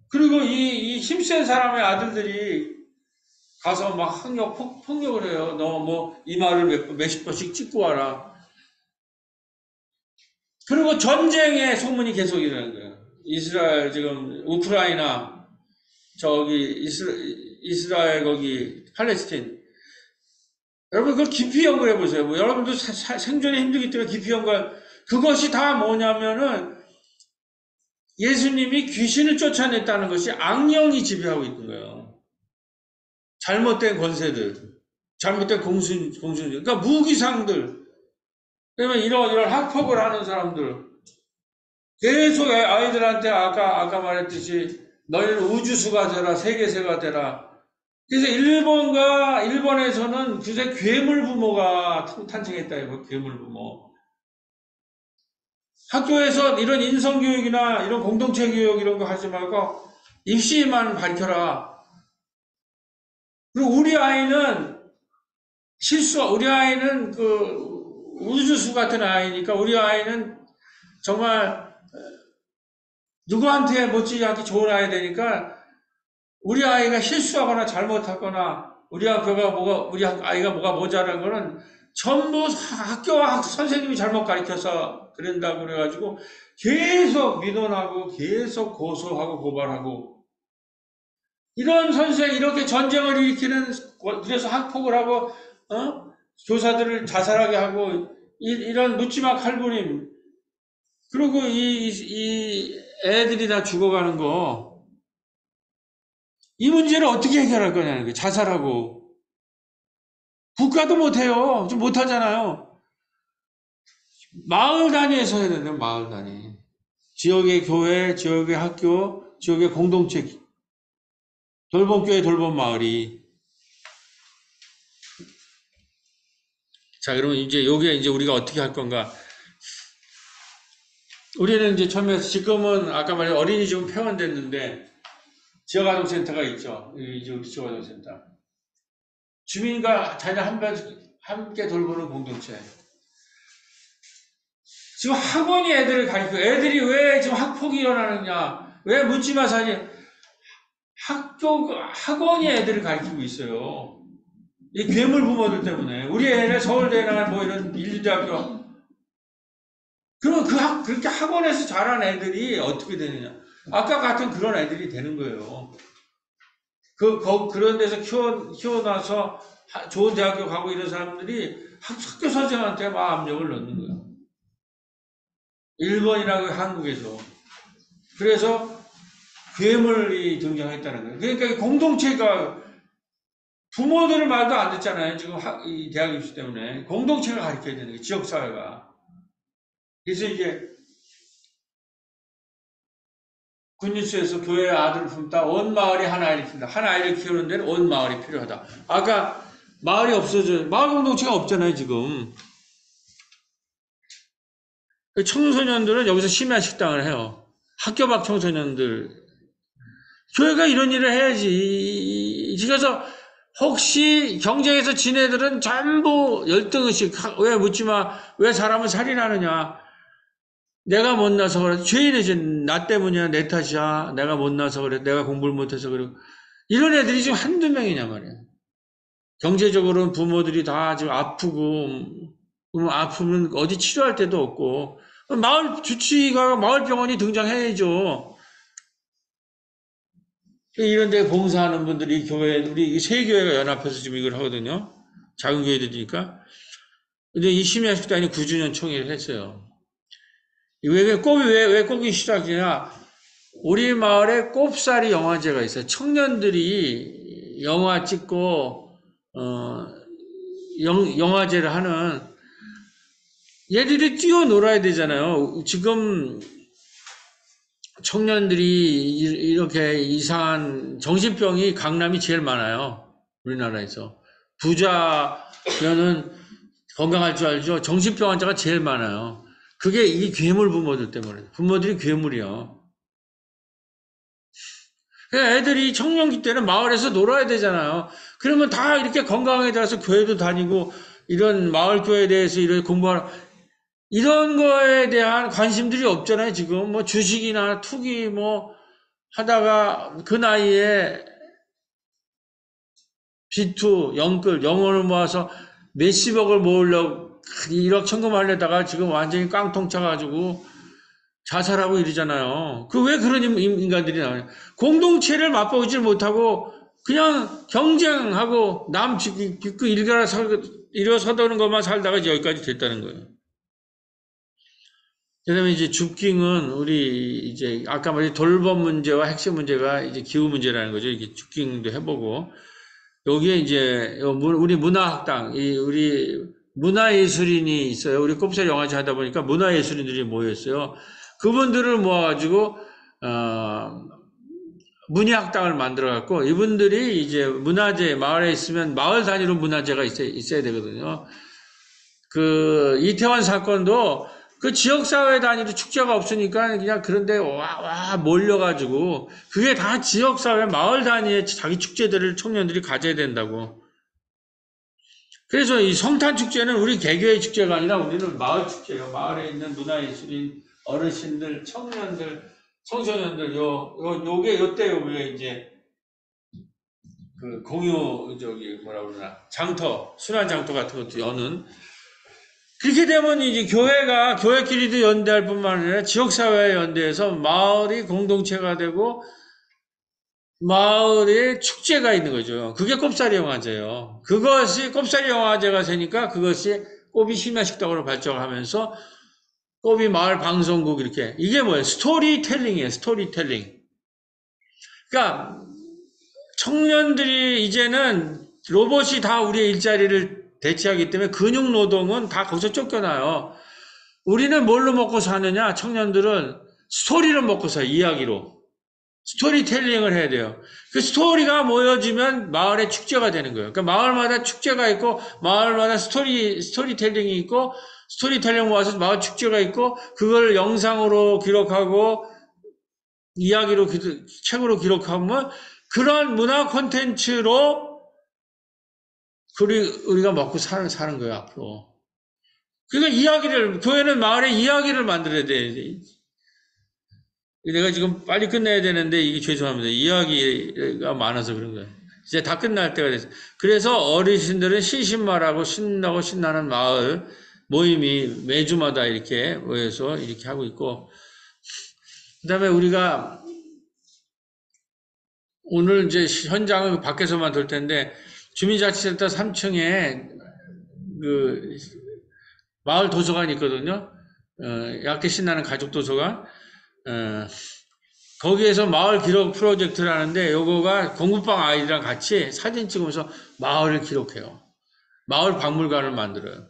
그리고 이 힘센 사람의 아들들이 가서 막 폭력을 해요. 너 뭐 이마를 몇십 번씩 찍고 와라. 그리고 전쟁의 소문이 계속 일어나는 거예요. 이스라엘 지금 우크라이나 저기 이스라엘 거기 팔레스틴 여러분 그걸 깊이 연구해 보세요. 뭐 여러분도 생존이 힘들기 때문에 깊이 연구해. 그것이 다 뭐냐면은 예수님이 귀신을 쫓아냈다는 것이 악령이 지배하고 있는 거예요. 잘못된 권세들, 잘못된 공순, 그러니까 무기상들, 그러면 이런 학폭을 하는 사람들, 계속 아이들한테 아까 말했듯이 너희는 우주수가 되라, 세계세가 되라. 그래서 일본에서는 그새 괴물 부모가 탄생했다 이거 괴물 부모. 학교에서 이런 인성교육이나 이런 공동체 교육 이런 거 하지 말고 입시만 밝혀라. 그리고 우리 아이는 그 우주수 같은 아이니까 우리 아이는 정말 누구한테 못지않게 좋은 아이 되니까 우리 아이가 실수하거나 잘못하거나 우리 아이가 뭐가 모자란 거는 전부 학교와 선생님이 잘못 가르쳐서 그런다고 그래가지고 계속 민원하고 계속 고소하고 고발하고 이런 선생 이렇게 전쟁을 일으키는 그래서 학폭을 하고 교사들을 자살하게 하고 이런 묻지마 칼부림 그리고 이 애들이 다 죽어가는 거 이 문제를 어떻게 해결할 거냐는 거예요. 자살하고 국가도 못해요. 좀 못하잖아요. 마을 단위에서 해야 되는데 마을 단위 지역의 교회, 지역의 학교, 지역의 공동체 돌봄교회 돌봄마을이 자 그러면 이제 요게 이제 우리가 어떻게 할 건가 우리는 이제 처음에 지금은 아까 말한 어린이집은 폐원됐는데 지역아동센터가 있죠. 우리 지역아동센터. 주민과 자녀 함께 돌보는 공동체. 지금 학원이 애들을 가르치고 애들이 왜 지금 학폭이 일어나느냐 왜 묻지마 사지 학원이 애들을 가르치고 있어요. 이 괴물 부모들 때문에 우리 애는 서울대나 뭐 이런 인류대학교 그러면 그렇게 학원에서 자란 애들이 어떻게 되느냐 아까 같은 그런 애들이 되는 거예요. 그런 데서 키워놔서 좋은 대학교 가고 이런 사람들이 학교 선생한테 막 압력을 넣는 거예요. 일본이나 한국에서. 그래서 괴물이 등장했다는 거예요. 그러니까 공동체가 부모들은 말도 안 듣잖아요. 지금 이 대학 입시 때문에. 공동체가 가르쳐야 되는 거예요. 지역사회가. 그래서 이게 굿뉴스에서 교회 아들을 품다 온 마을이 한 아이를 키운다. 한 아이를 키우는 데는 온 마을이 필요하다. 아까 마을이 없어져요. 마을 공동체가 없잖아요, 지금. 청소년들은 여기서 심야 식당을 해요. 학교 밖 청소년들. 교회가 이런 일을 해야지. 그래서 혹시 경쟁에서 진 애들은 전부 열등의식. 왜 묻지마. 왜 사람을 살인하느냐. 내가 못나서 그래. 죄인이지. 나 때문이야. 내 탓이야. 내가 못나서 그래. 내가 공부를 못해서 그래. 이런 애들이 지금 한두 명이냐 말이야. 경제적으로는 부모들이 다 지금 아프고, 아프면 어디 치료할 데도 없고, 마을 주치의가 마을병원이 등장해야죠. 이런 데 봉사하는 분들이 교회, 우리 세 교회가 연합해서 지금 이걸 하거든요. 작은 교회들이니까. 근데 이 심야식당이 9주년 총회를 했어요. 왜 꼽기 시작이냐? 우리 마을에 꼽사리 영화제가 있어요. 청년들이 영화 찍고, 영화제를 하는, 얘들이 뛰어놀아야 되잖아요. 지금 청년들이 이렇게 이상한 정신병이 강남이 제일 많아요. 우리나라에서. 부자면은 건강할 줄 알죠? 정신병 환자가 제일 많아요. 그게 이 괴물 부모들 때문에. 부모들이 괴물이요. 애들이 청년기 때는 마을에서 놀아야 되잖아요. 그러면 다 이렇게 건강하게 자라서 교회도 다니고 이런 마을교회에 대해서 이런 공부하는 이런 거에 대한 관심들이 없잖아요, 지금. 뭐 주식이나 투기 뭐 하다가 그 나이에 비투, 영끌, 영혼을 모아서 몇십억을 모으려고 1억 천금하려다가 지금 완전히 깡통 차가지고 자살하고 이러잖아요. 그 왜 그런 인간들이 나와요? 공동체를 맛보지 못하고 그냥 경쟁하고 남 짓고 일어서도는 것만 살다가 여기까지 됐다는 거예요. 그다음에 이제 죽깅은 우리 이제 아까 말한 돌봄 문제와 핵심 문제가 이제 기후 문제라는 거죠. 이게 죽깅도 해보고 여기에 이제 우리 문화학당, 우리 문화예술인이 있어요. 우리 꼽사리 영화제 하다 보니까 문화예술인들이 모였어요. 그분들을 모아가지고 문예학당을 만들어갖고 이분들이 이제 문화재 마을에 있으면 마을 단위로 문화재가 있어야 되거든요. 그 이태원 사건도 그 지역사회 단위로 축제가 없으니까 그냥 그런데 와 몰려가지고 그게 다 지역사회 마을 단위의 자기 축제들을 청년들이 가져야 된다고. 그래서 이 성탄축제는 우리 개교의 축제가 아니라 우리는 마을 축제예요. 마을에 있는 문화예술인 어르신들, 청년들, 청소년들 요때 우리가 이제 그 공유 뭐라 그러나 장터, 순환 장터 같은 것도 여는. 그렇게 되면 이제 교회끼리도 연대할 뿐만 아니라 지역사회에 연대해서 마을이 공동체가 되고 마을에 축제가 있는 거죠. 그게 꼽사리 영화제예요. 그것이 꼽사리 영화제가 되니까 그것이 꼽이 심야식당으로 발전하면서 꼽이 마을 방송국 이렇게. 이게 뭐예요? 스토리텔링이에요. 스토리텔링. 그러니까 청년들이 이제는 로봇이 다 우리의 일자리를 대체하기 때문에 근육 노동은 다 거기서 쫓겨나요. 우리는 뭘로 먹고 사느냐? 청년들은 스토리를 먹고 살아요. 이야기로. 스토리텔링을 해야 돼요. 그 스토리가 모여지면 마을의 축제가 되는 거예요. 그러니까 마을마다 축제가 있고 마을마다 스토리텔링이 있고 스토리텔링 모아서 마을 축제가 있고 그걸 영상으로 기록하고 이야기로 책으로 기록하면 그런 문화 콘텐츠로 우리가 먹고 사는 거예요, 앞으로. 그러니까 교회는 마을의 이야기를 만들어야 돼. 내가 지금 빨리 끝내야 되는데, 이게 죄송합니다. 이야기가 많아서 그런 거예요. 이제 다 끝날 때가 됐어요. 그래서 어르신들은 신신말하고 신나고 신나는 마을 모임이 매주마다 이렇게 모여서 이렇게 하고 있고, 그 다음에 우리가 오늘 이제 현장을 밖에서만 돌 텐데, 주민자치센터 3층에 그 마을 도서관이 있거든요. 얇게 신나는 가족 도서관. 거기에서 마을 기록 프로젝트를 하는데 요거가 공부방 아이들이랑 같이 사진 찍으면서 마을을 기록해요. 마을 박물관을 만들어요.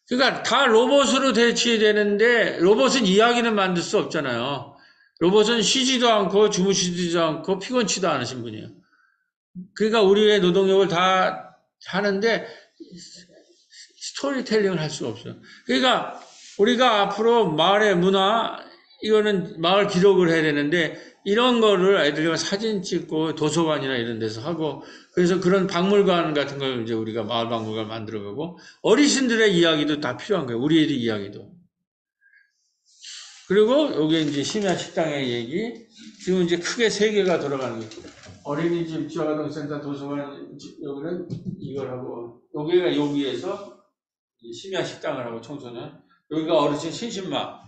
그러니까 다 로봇으로 대체되는데 로봇은 이야기는 만들 수 없잖아요. 로봇은 쉬지도 않고 주무시지도 않고 피곤치도 않으신 분이에요. 그러니까 우리의 노동력을 다 하는데 스토리텔링을 할 수가 없어요. 그러니까 우리가 앞으로 마을의 문화, 이거는 마을 기록을 해야 되는데 이런 거를 아이들과 사진 찍고 도서관이나 이런 데서 하고 그래서 그런 박물관 같은 걸 이제 우리가 마을 박물관 만들어가고 어르신들의 이야기도 다 필요한 거예요. 우리의 이야기도. 그리고 여기 이제 심야 식당의 얘기 지금 이제 크게 세 개가 돌아가는 거예요. 어린이집, 지역아동센터, 도서관, 여기는 이걸 하고, 여기에서 심야 식당을 하고 청소년, 여기가 어르신 신신마,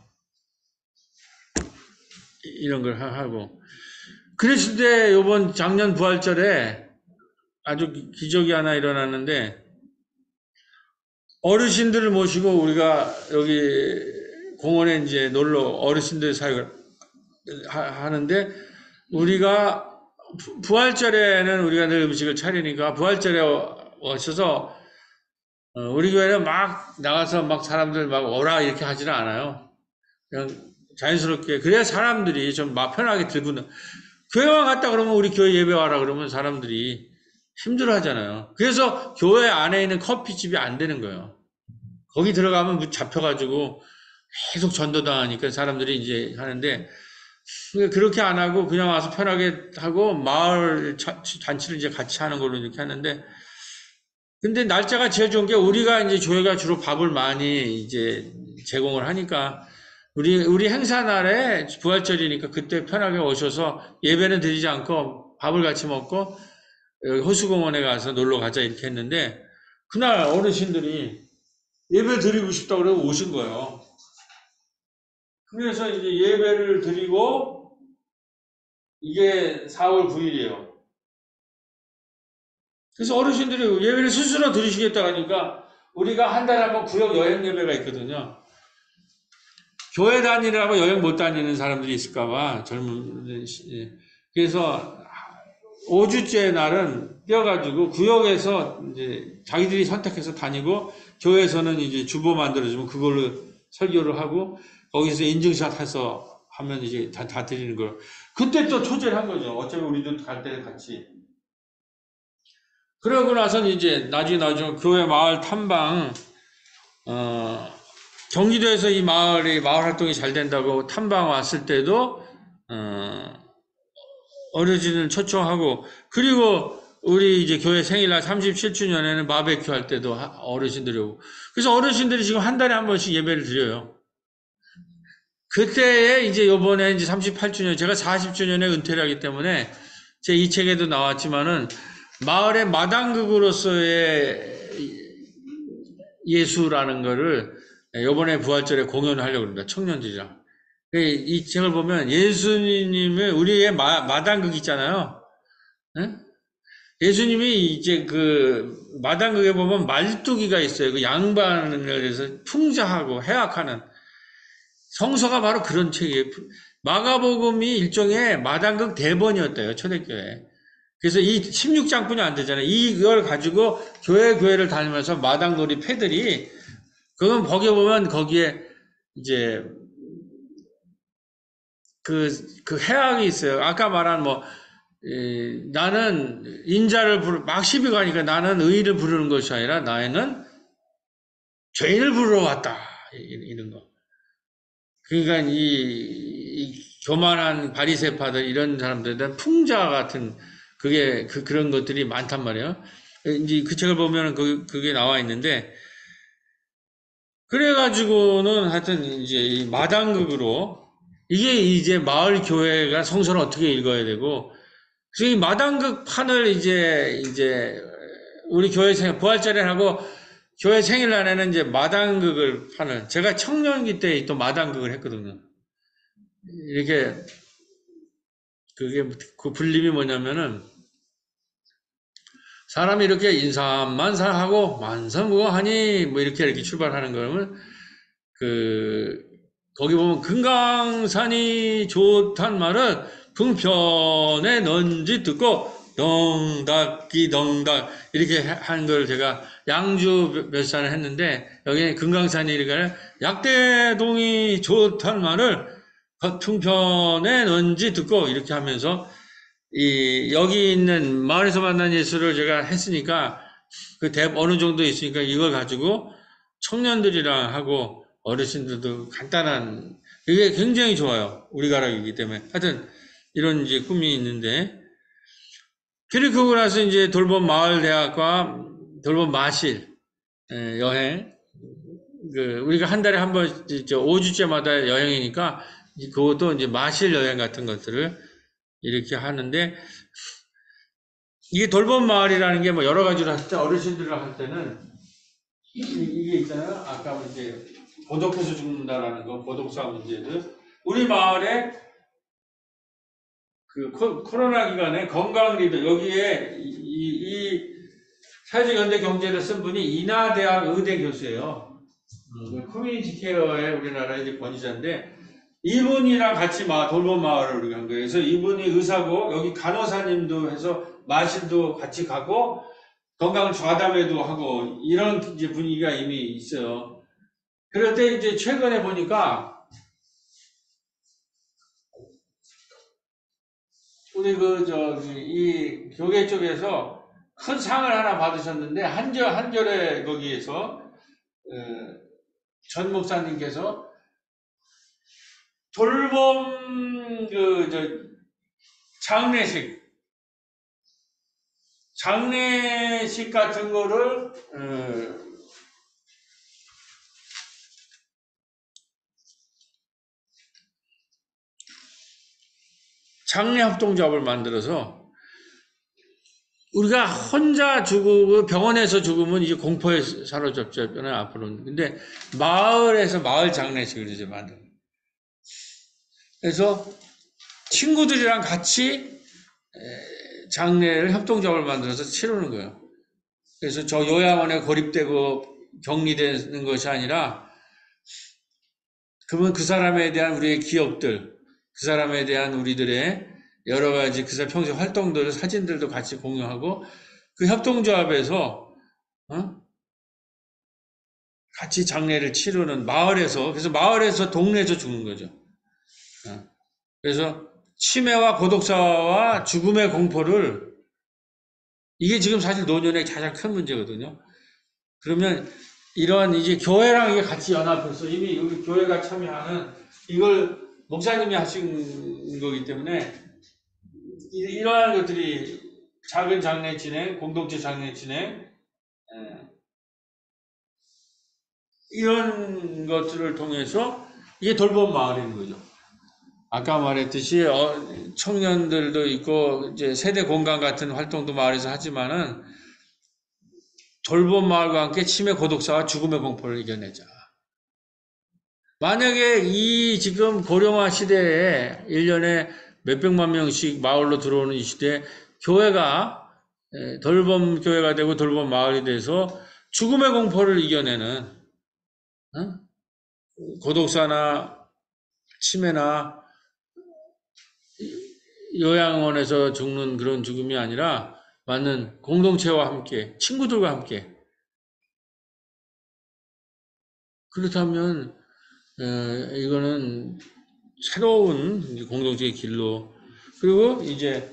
이런 걸 하고. 그랬을 때, 요번 작년 부활절에 아주 기적이 하나 일어났는데, 어르신들을 모시고 우리가 여기 공원에 이제 어르신들 사역을 하는데, 우리가 부활절에는 우리가 늘 음식을 차리니까 부활절에 오셔서 우리 교회는 막 나가서 막 사람들 막 오라 이렇게 하지는 않아요. 그냥 자연스럽게 그래야 사람들이 좀 막 편하게 들고는 교회만 갔다 그러면 우리 교회 예배 와라 그러면 사람들이 힘들어 하잖아요. 그래서 교회 안에 있는 커피집이 안 되는 거예요. 거기 들어가면 잡혀가지고 계속 전도당하니까 사람들이 이제 하는데 그렇게 안 하고 그냥 와서 편하게 하고 마을 잔치를 이제 같이 하는 걸로 이렇게 하는데 근데 날짜가 제일 좋은 게 우리가 이제 교회가 주로 밥을 많이 이제 제공을 하니까 우리 행사 날에 부활절이니까 그때 편하게 오셔서 예배는 드리지 않고 밥을 같이 먹고 여기 호수공원에 가서 놀러 가자 이렇게 했는데 그날 어르신들이 예배 드리고 싶다고 그러고 오신 거예요. 그래서 이제 예배를 드리고 이게 4월 9일이에요. 그래서 어르신들이 예배를 스스로 드리시겠다 하니까 우리가 한 달에 한 번 구역 여행 예배가 있거든요. 교회 다니라고 여행 못 다니는 사람들이 있을까봐 젊은 그래서 5주째 날은 떼어가지고 구역에서 이제 자기들이 선택해서 다니고 교회에서는 이제 주보 만들어주면 그걸로 설교를 하고 거기서 인증샷 해서 하면 이제 다 드리는 거예요. 그때 또 초대를 한 거죠. 어차피 우리도 갈 때 같이. 그러고 나서는 이제 나중에 교회 마을 탐방, 경기도에서 이 마을 활동이 잘 된다고 탐방 왔을 때도, 어르신을 초청하고, 그리고 우리 이제 교회 생일날 37주년에는 바베큐 할 때도 어르신들이 오고. 그래서 어르신들이 지금 한 달에 한 번씩 예배를 드려요. 그때에 이제 요번에 이제 38주년, 제가 40주년에 은퇴를 하기 때문에 제 이 책에도 나왔지만은 마을의 마당극으로서의 예수라는 거를 요번에 부활절에 공연하려고 합니다. 청년들이랑. 이 책을 보면 예수님의 우리의 마당극 있잖아요. 네? 예수님이 이제 그 마당극에 보면 말뚝이가 있어요. 그 양반을 해서 풍자하고 해악하는 성서가 바로 그런 책이에요. 마가복음이 일종의 마당극 대본이었대요. 초대교회. 그래서 이 16장뿐이 안 되잖아요. 이걸 가지고 교회를 다니면서 마당놀이 패들이 그건 거기에 보면 거기에 이제 그 해악이 있어요. 아까 말한 나는 인자를 막 시비 가니까 나는 의를 부르는 것이 아니라 나는 죄인을 부르러 왔다. 이런 거. 그러니까 이 교만한 바리새파들 이런 사람들은 풍자 같은 그런 것들이 많단 말이에요. 이제 그 책을 보면 그게 나와 있는데, 그래가지고는 하여튼 이제 이 마당극으로, 이게 이제 마을 교회가 성서를 어떻게 읽어야 되고, 그래서 이 마당극 판을 이제 우리 교회 부활절에 하고 교회 생일날에는 이제 마당극을 판을, 제가 청년기 때 또 마당극을 했거든요. 이렇게, 그 불림이 뭐냐면은, 사람이 이렇게 인사만사하고 만사무하니 뭐 이렇게 출발하는 거면 거기 보면 금강산이 좋단 말은 풍편에 넌지 듣고 덩닥기 덩닥 이렇게 한 걸 제가 양주 몇 산을 했는데, 여기는 금강산이 이렇게 약대동이 좋단 말을 풍편에 넌지 듣고 이렇게 하면서 여기 있는 마을에서 만난 예수를 제가 했으니까 어느 정도 있으니까 이걸 가지고 청년들이랑 하고 어르신들도 간단한, 이게 굉장히 좋아요. 우리 가락이기 때문에. 하여튼 이런 이제 꿈이 있는데, 그리고 나서 이제 돌봄 마을대학과 돌봄 마실 여행, 우리가 한 달에 한 번 5주째마다 여행이니까 그것도 이제 마실 여행 같은 것들을 이렇게 하는데, 이게 돌봄 마을이라는 게 뭐 여러 가지로 할 때, 어르신들을 할 때는 이게 있잖아요. 아까 이제 고독해서 죽는다라는 거, 고독사 문제들. 우리 마을에 그 코로나 기간에 건강 리더, 여기에 이 사회적 경제를 쓴 분이 인하대학 의대 교수예요. 커뮤니티 케어의 우리나라의 이제 권위자인데, 이분이랑 같이 돌봄 마을을 우리가 한 거예요. 그래서 이분이 의사고, 여기 간호사님도 해서 마실도 같이 가고, 건강을 좌담회도 하고, 이런 이제 분위기가 이미 있어요. 그럴 때 이제 최근에 보니까, 우리 이 교계 쪽에서 큰 상을 하나 받으셨는데, 한결에 거기에서, 전 목사님께서 돌봄, 장례식 같은 거를, 장례합동조합을 만들어서, 우리가 혼자 죽고 병원에서 죽으면 이제 공포에 사로잡잖아요, 앞으로는. 근데 마을에서 마을 장례식을 이제 만들어요. 그래서 친구들이랑 같이 장례를 협동조합을 만들어서 치르는 거예요. 그래서 저 요양원에 고립되고 격리되는 것이 아니라 그러면 그 사람에 대한 우리의 기억들, 그 사람에 대한 우리들의 여러 가지 그 사람 평소 활동들, 사진들도 같이 공유하고 그 협동조합에서 같이 장례를 치르는 마을에서, 그래서 마을에서 동네에서 죽는 거죠. 그래서 치매와 고독사와 죽음의 공포를, 이게 지금 사실 노년의 가장 큰 문제거든요. 그러면 이런 이제 교회랑 이게 같이 연합해서 이미 우리 교회가 참여하는 이걸 목사님이 하신 거기 때문에 이러한 것들이 작은 장례 진행, 공동체 장례 진행, 이런 것들을 통해서 이게 돌봄 마을인 거죠. 아까 말했듯이 청년들도 있고 이제 세대 공간 같은 활동도 마을에서 하지만은 돌봄 마을과 함께 치매 고독사와 죽음의 공포를 이겨내자. 만약에 이 지금 고령화 시대에 1년에 몇백만 명씩 마을로 들어오는 이 시대에 교회가 돌봄 교회가 되고 돌봄 마을이 돼서 죽음의 공포를 이겨내는 고독사나 치매나 요양원에서 죽는 그런 죽음이 아니라 맞는 공동체와 함께 친구들과 함께, 그렇다면 이거는 새로운 공동체의 길로, 그리고 이제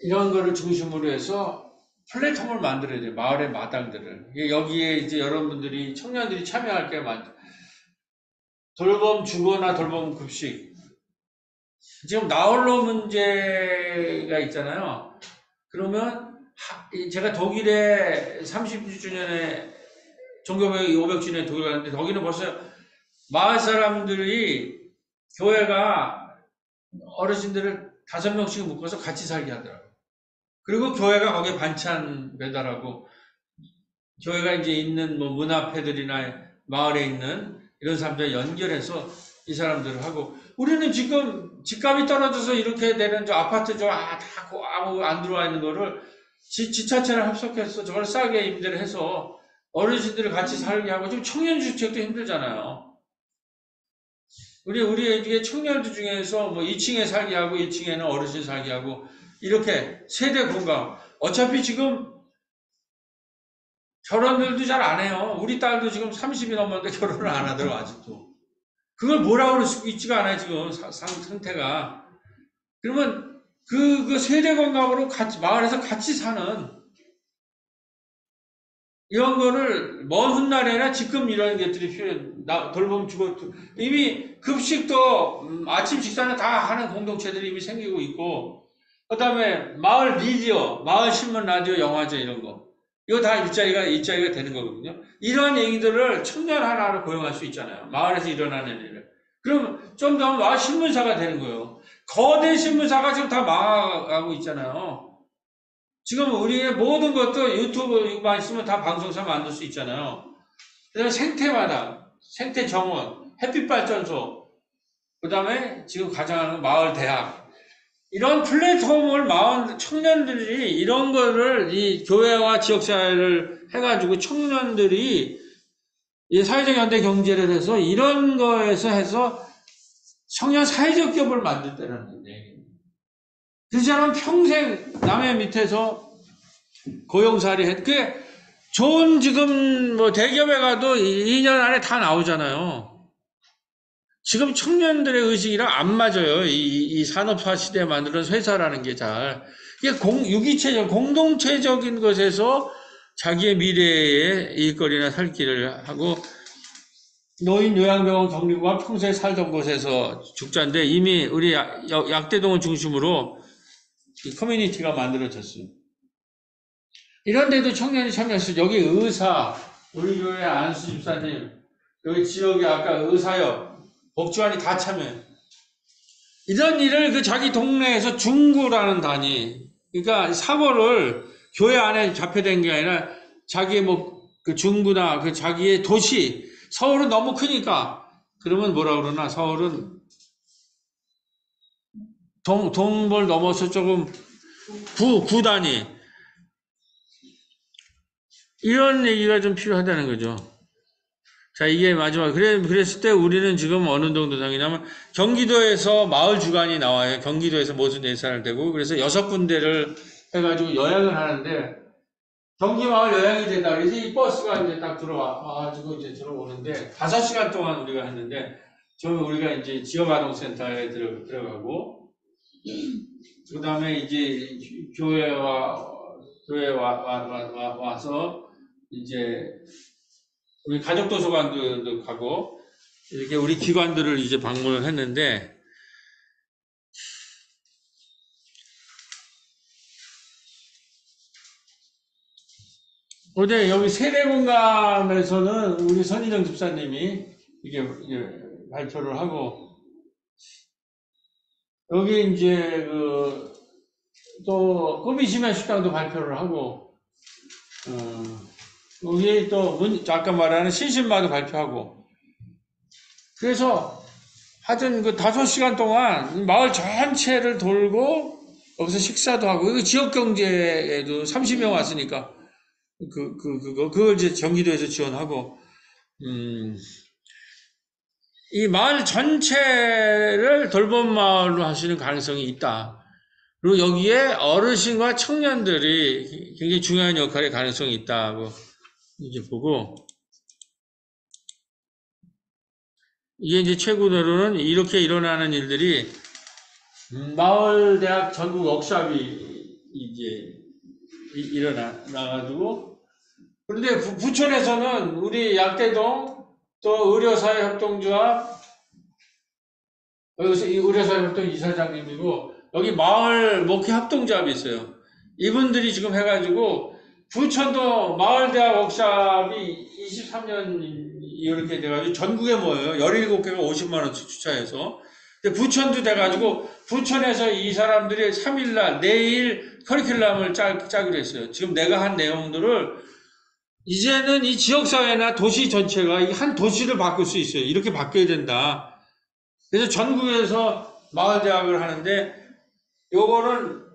이런 거를 중심으로 해서 플랫폼을 만들어야 돼요. 마을의 마당들을. 여기에 이제 여러분들이 청년들이 참여할 게 많죠. 돌봄 주거나 돌봄 급식. 지금 나홀로 문제가 있잖아요. 그러면 제가 독일에 30주년에 종교개혁 500주년에 독일 갔는데 거기는 벌써 마을 사람들이 교회가 어르신들을 5명씩 묶어서 같이 살게 하더라고요. 그리고 교회가 거기에 반찬 배달하고, 교회가 이제 있는 뭐 문화패들이나 마을에 있는 이런 사람들 연결해서 이 사람들을 하고, 우리는 지금 집값이 떨어져서 이렇게 되는 저 아파트 다 아무 안 들어와 있는 거를 지자체랑 합석해서 저걸 싸게 임대를 해서 어르신들을 같이 살게 하고, 지금 청년 주택도 힘들잖아요. 우리 청년들 중에서 뭐 2층에 살게 하고 1층에는 어르신 살게 하고 이렇게 세대 공감. 어차피 지금 결혼들도 잘 안 해요. 우리 딸도 지금 30이 넘었는데 결혼을 안 하더라고 아직도. 그걸 뭐라고 그럴 수 있지가 않아요 지금 상태가. 그러면 그 세대 공감으로 같이 마을에서 같이 사는 이런 거를 먼 훗날에나 지금 이런 것들이 필요해. 돌봄 주거, 이미 급식도 아침 식사는 다 하는 공동체들이 이미 생기고 있고, 그 다음에 마을 미디어, 마을 신문, 라디오, 영화제 이런 거. 이거 다 일자리가 되는 거거든요. 이런 얘기들을 청년 하나를 고용할 수 있잖아요. 마을에서 일어나는 일을. 그럼 좀 더 마을 신문사가 되는 거예요. 거대 신문사가 지금 다 망하고 있잖아요. 지금 우리의 모든 것도 유튜브만 있으면 다 방송사 만들 수 있잖아요. 그다음에 생태마당, 생태정원, 햇빛발전소, 그 다음에 지금 가장 하는 마을대학. 이런 플랫폼을 마을 청년들이 이런 거를 이 교회와 지역사회를 해가지고 청년들이 이 사회적 현대 경제를 해서 이런 거에서 해서 청년 사회적 기업을 만들다는 얘기입니다. 그렇지 않으면 평생 남의 밑에서 고용살이 했. 그게 좋은 지금 뭐 대기업에 가도 2년 안에 다 나오잖아요. 지금 청년들의 의식이랑 안 맞아요. 이 산업화 시대에 만드는 회사라는 게 잘. 이게 유기체적, 공동체적인 것에서 자기의 미래의 일거리나 살 길을 하고, 노인 요양병원 격리구가 평소에 살던 곳에서 죽자인데 이미 우리 약대동을 중심으로 커뮤니티가 만들어졌어요. 이런 데도 청년이 참여했어요. 여기 의사, 우리 교회 안수 집사님, 여기 지역에 아까 의사역, 복지관이 다 참여해요. 이런 일을 그 자기 동네에서 중구라는 단위, 그러니까 사고를 교회 안에 잡혀된 게 아니라 자기의 뭐 그 중구나 그 자기의 도시, 서울은 너무 크니까 그러면 뭐라 그러나, 서울은 동을 넘어서 조금 구 단위. 이런 얘기가 좀 필요하다는 거죠. 자, 이게 마지막. 그랬을 때 우리는 지금 어느 정도 상이냐면, 경기도에서 마을 주간이 나와요. 경기도에서 무슨 예산을 대고, 그래서 6군데를 해가지고 여행을 하는데, 경기 마을 여행이 된다. 그래서 이 버스가 이제 딱 들어와가지고 이제 들어오는데, 5시간 동안 우리가 했는데, 우리가 이제 지역아동센터에 들어가고, 그 다음에 이제 교회 와서, 이제, 우리 가족도서관도 가고, 이렇게 우리 기관들을 이제 방문을 했는데, 어제 여기 세례공감에서는 우리 선인영 집사님이 이게 발표를 하고, 여기 이제 또 꿈이시면 식당도 발표를 하고, 여기 또 아까 말하는 신신마도 발표하고, 그래서 하여튼 5시간 동안 마을 전체를 돌고 여기서 식사도 하고, 지역경제에도 30명 왔으니까 그걸 이제 경기도에서 지원하고, 이 마을 전체를 돌봄 마을로 하시는 가능성이 있다. 그리고 여기에 어르신과 청년들이 굉장히 중요한 역할의 가능성이 있다고 이제 보고, 이게 이제 최고로는 이렇게 일어나는 일들이 마을대학 전국 워크숍이 이제 일어나가지고, 그런데 부천에서는 우리 약대동 또 의료사회협동조합, 여기서 이 의료사회협동 이사장님이고, 여기 마을 목회협동조합이 있어요. 이분들이 지금 해가지고 부천도 마을대학 워크숍이 23년 이렇게 돼가지고 전국에 모여요. 17개가 50만원 주차해서. 근데 부천도 돼가지고 부천에서 이 사람들이 3일날 내일 커리큘럼을 짜기로 했어요. 지금 내가 한 내용들을 이제는 이 지역사회나 도시 전체가 한 도시를 바꿀 수 있어요. 이렇게 바뀌어야 된다. 그래서 전국에서 마을대학을 하는데, 요거는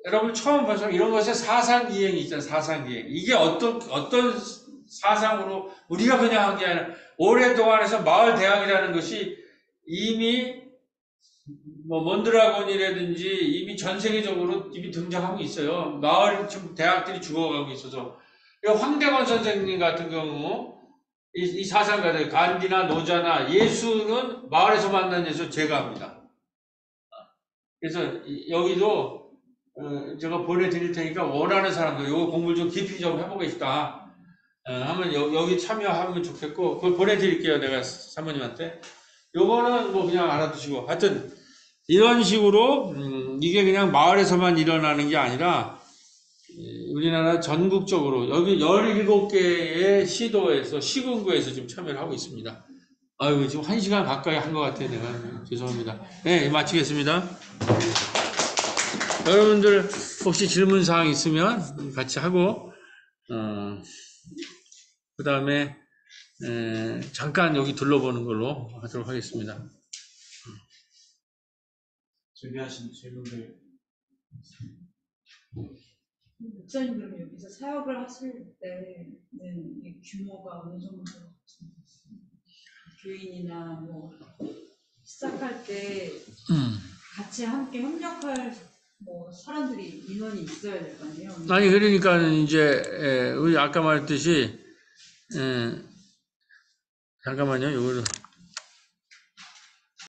여러분 처음 봐서 이런 것에 사상기행이 있잖아요. 사상기행. 이게 어떤 사상으로 우리가 그냥 한 게 아니라 오랫동안 해서 마을대학이라는 것이 이미 몬드라곤이라든지 이미 전 세계적으로 이미 등장하고 있어요. 마을 대학들이 죽어가고 있어서. 황대건 선생님 같은 경우 이 사상가들 간디나 노자나 예수는 마을에서 만난 예수 제가 합니다. 그래서 여기도 제가 보내드릴 테니까 원하는 사람들 이거 공부를 좀 깊이 좀 해보고 싶다 하면 여기 참여하면 좋겠고, 그걸 보내드릴게요. 내가 사모님한테. 요거는 뭐 그냥 알아두시고, 하여튼 이런 식으로 이게 그냥 마을에서만 일어나는 게 아니라 우리나라 전국적으로 여기 17개의 시도에서 시군구에서 지금 참여를 하고 있습니다. 아유, 지금 1시간 가까이 한 것 같아요. 내가 죄송합니다. 네, 마치겠습니다. 여러분들 혹시 질문 사항 있으면 같이 하고, 그 다음에 잠깐 여기 둘러보는 걸로 하도록 하겠습니다. 준비하신 질문들. 목사님, 그러면 여기서 사역을 하실 때는 이 규모가 어느 정도, 교인이나 뭐 시작할 때 같이 함께 협력할 뭐 사람들이 인원이 있어야 될 거 아니에요? 아니, 그러니까 이제 우리 아까 말했듯이 잠깐만요. 이거를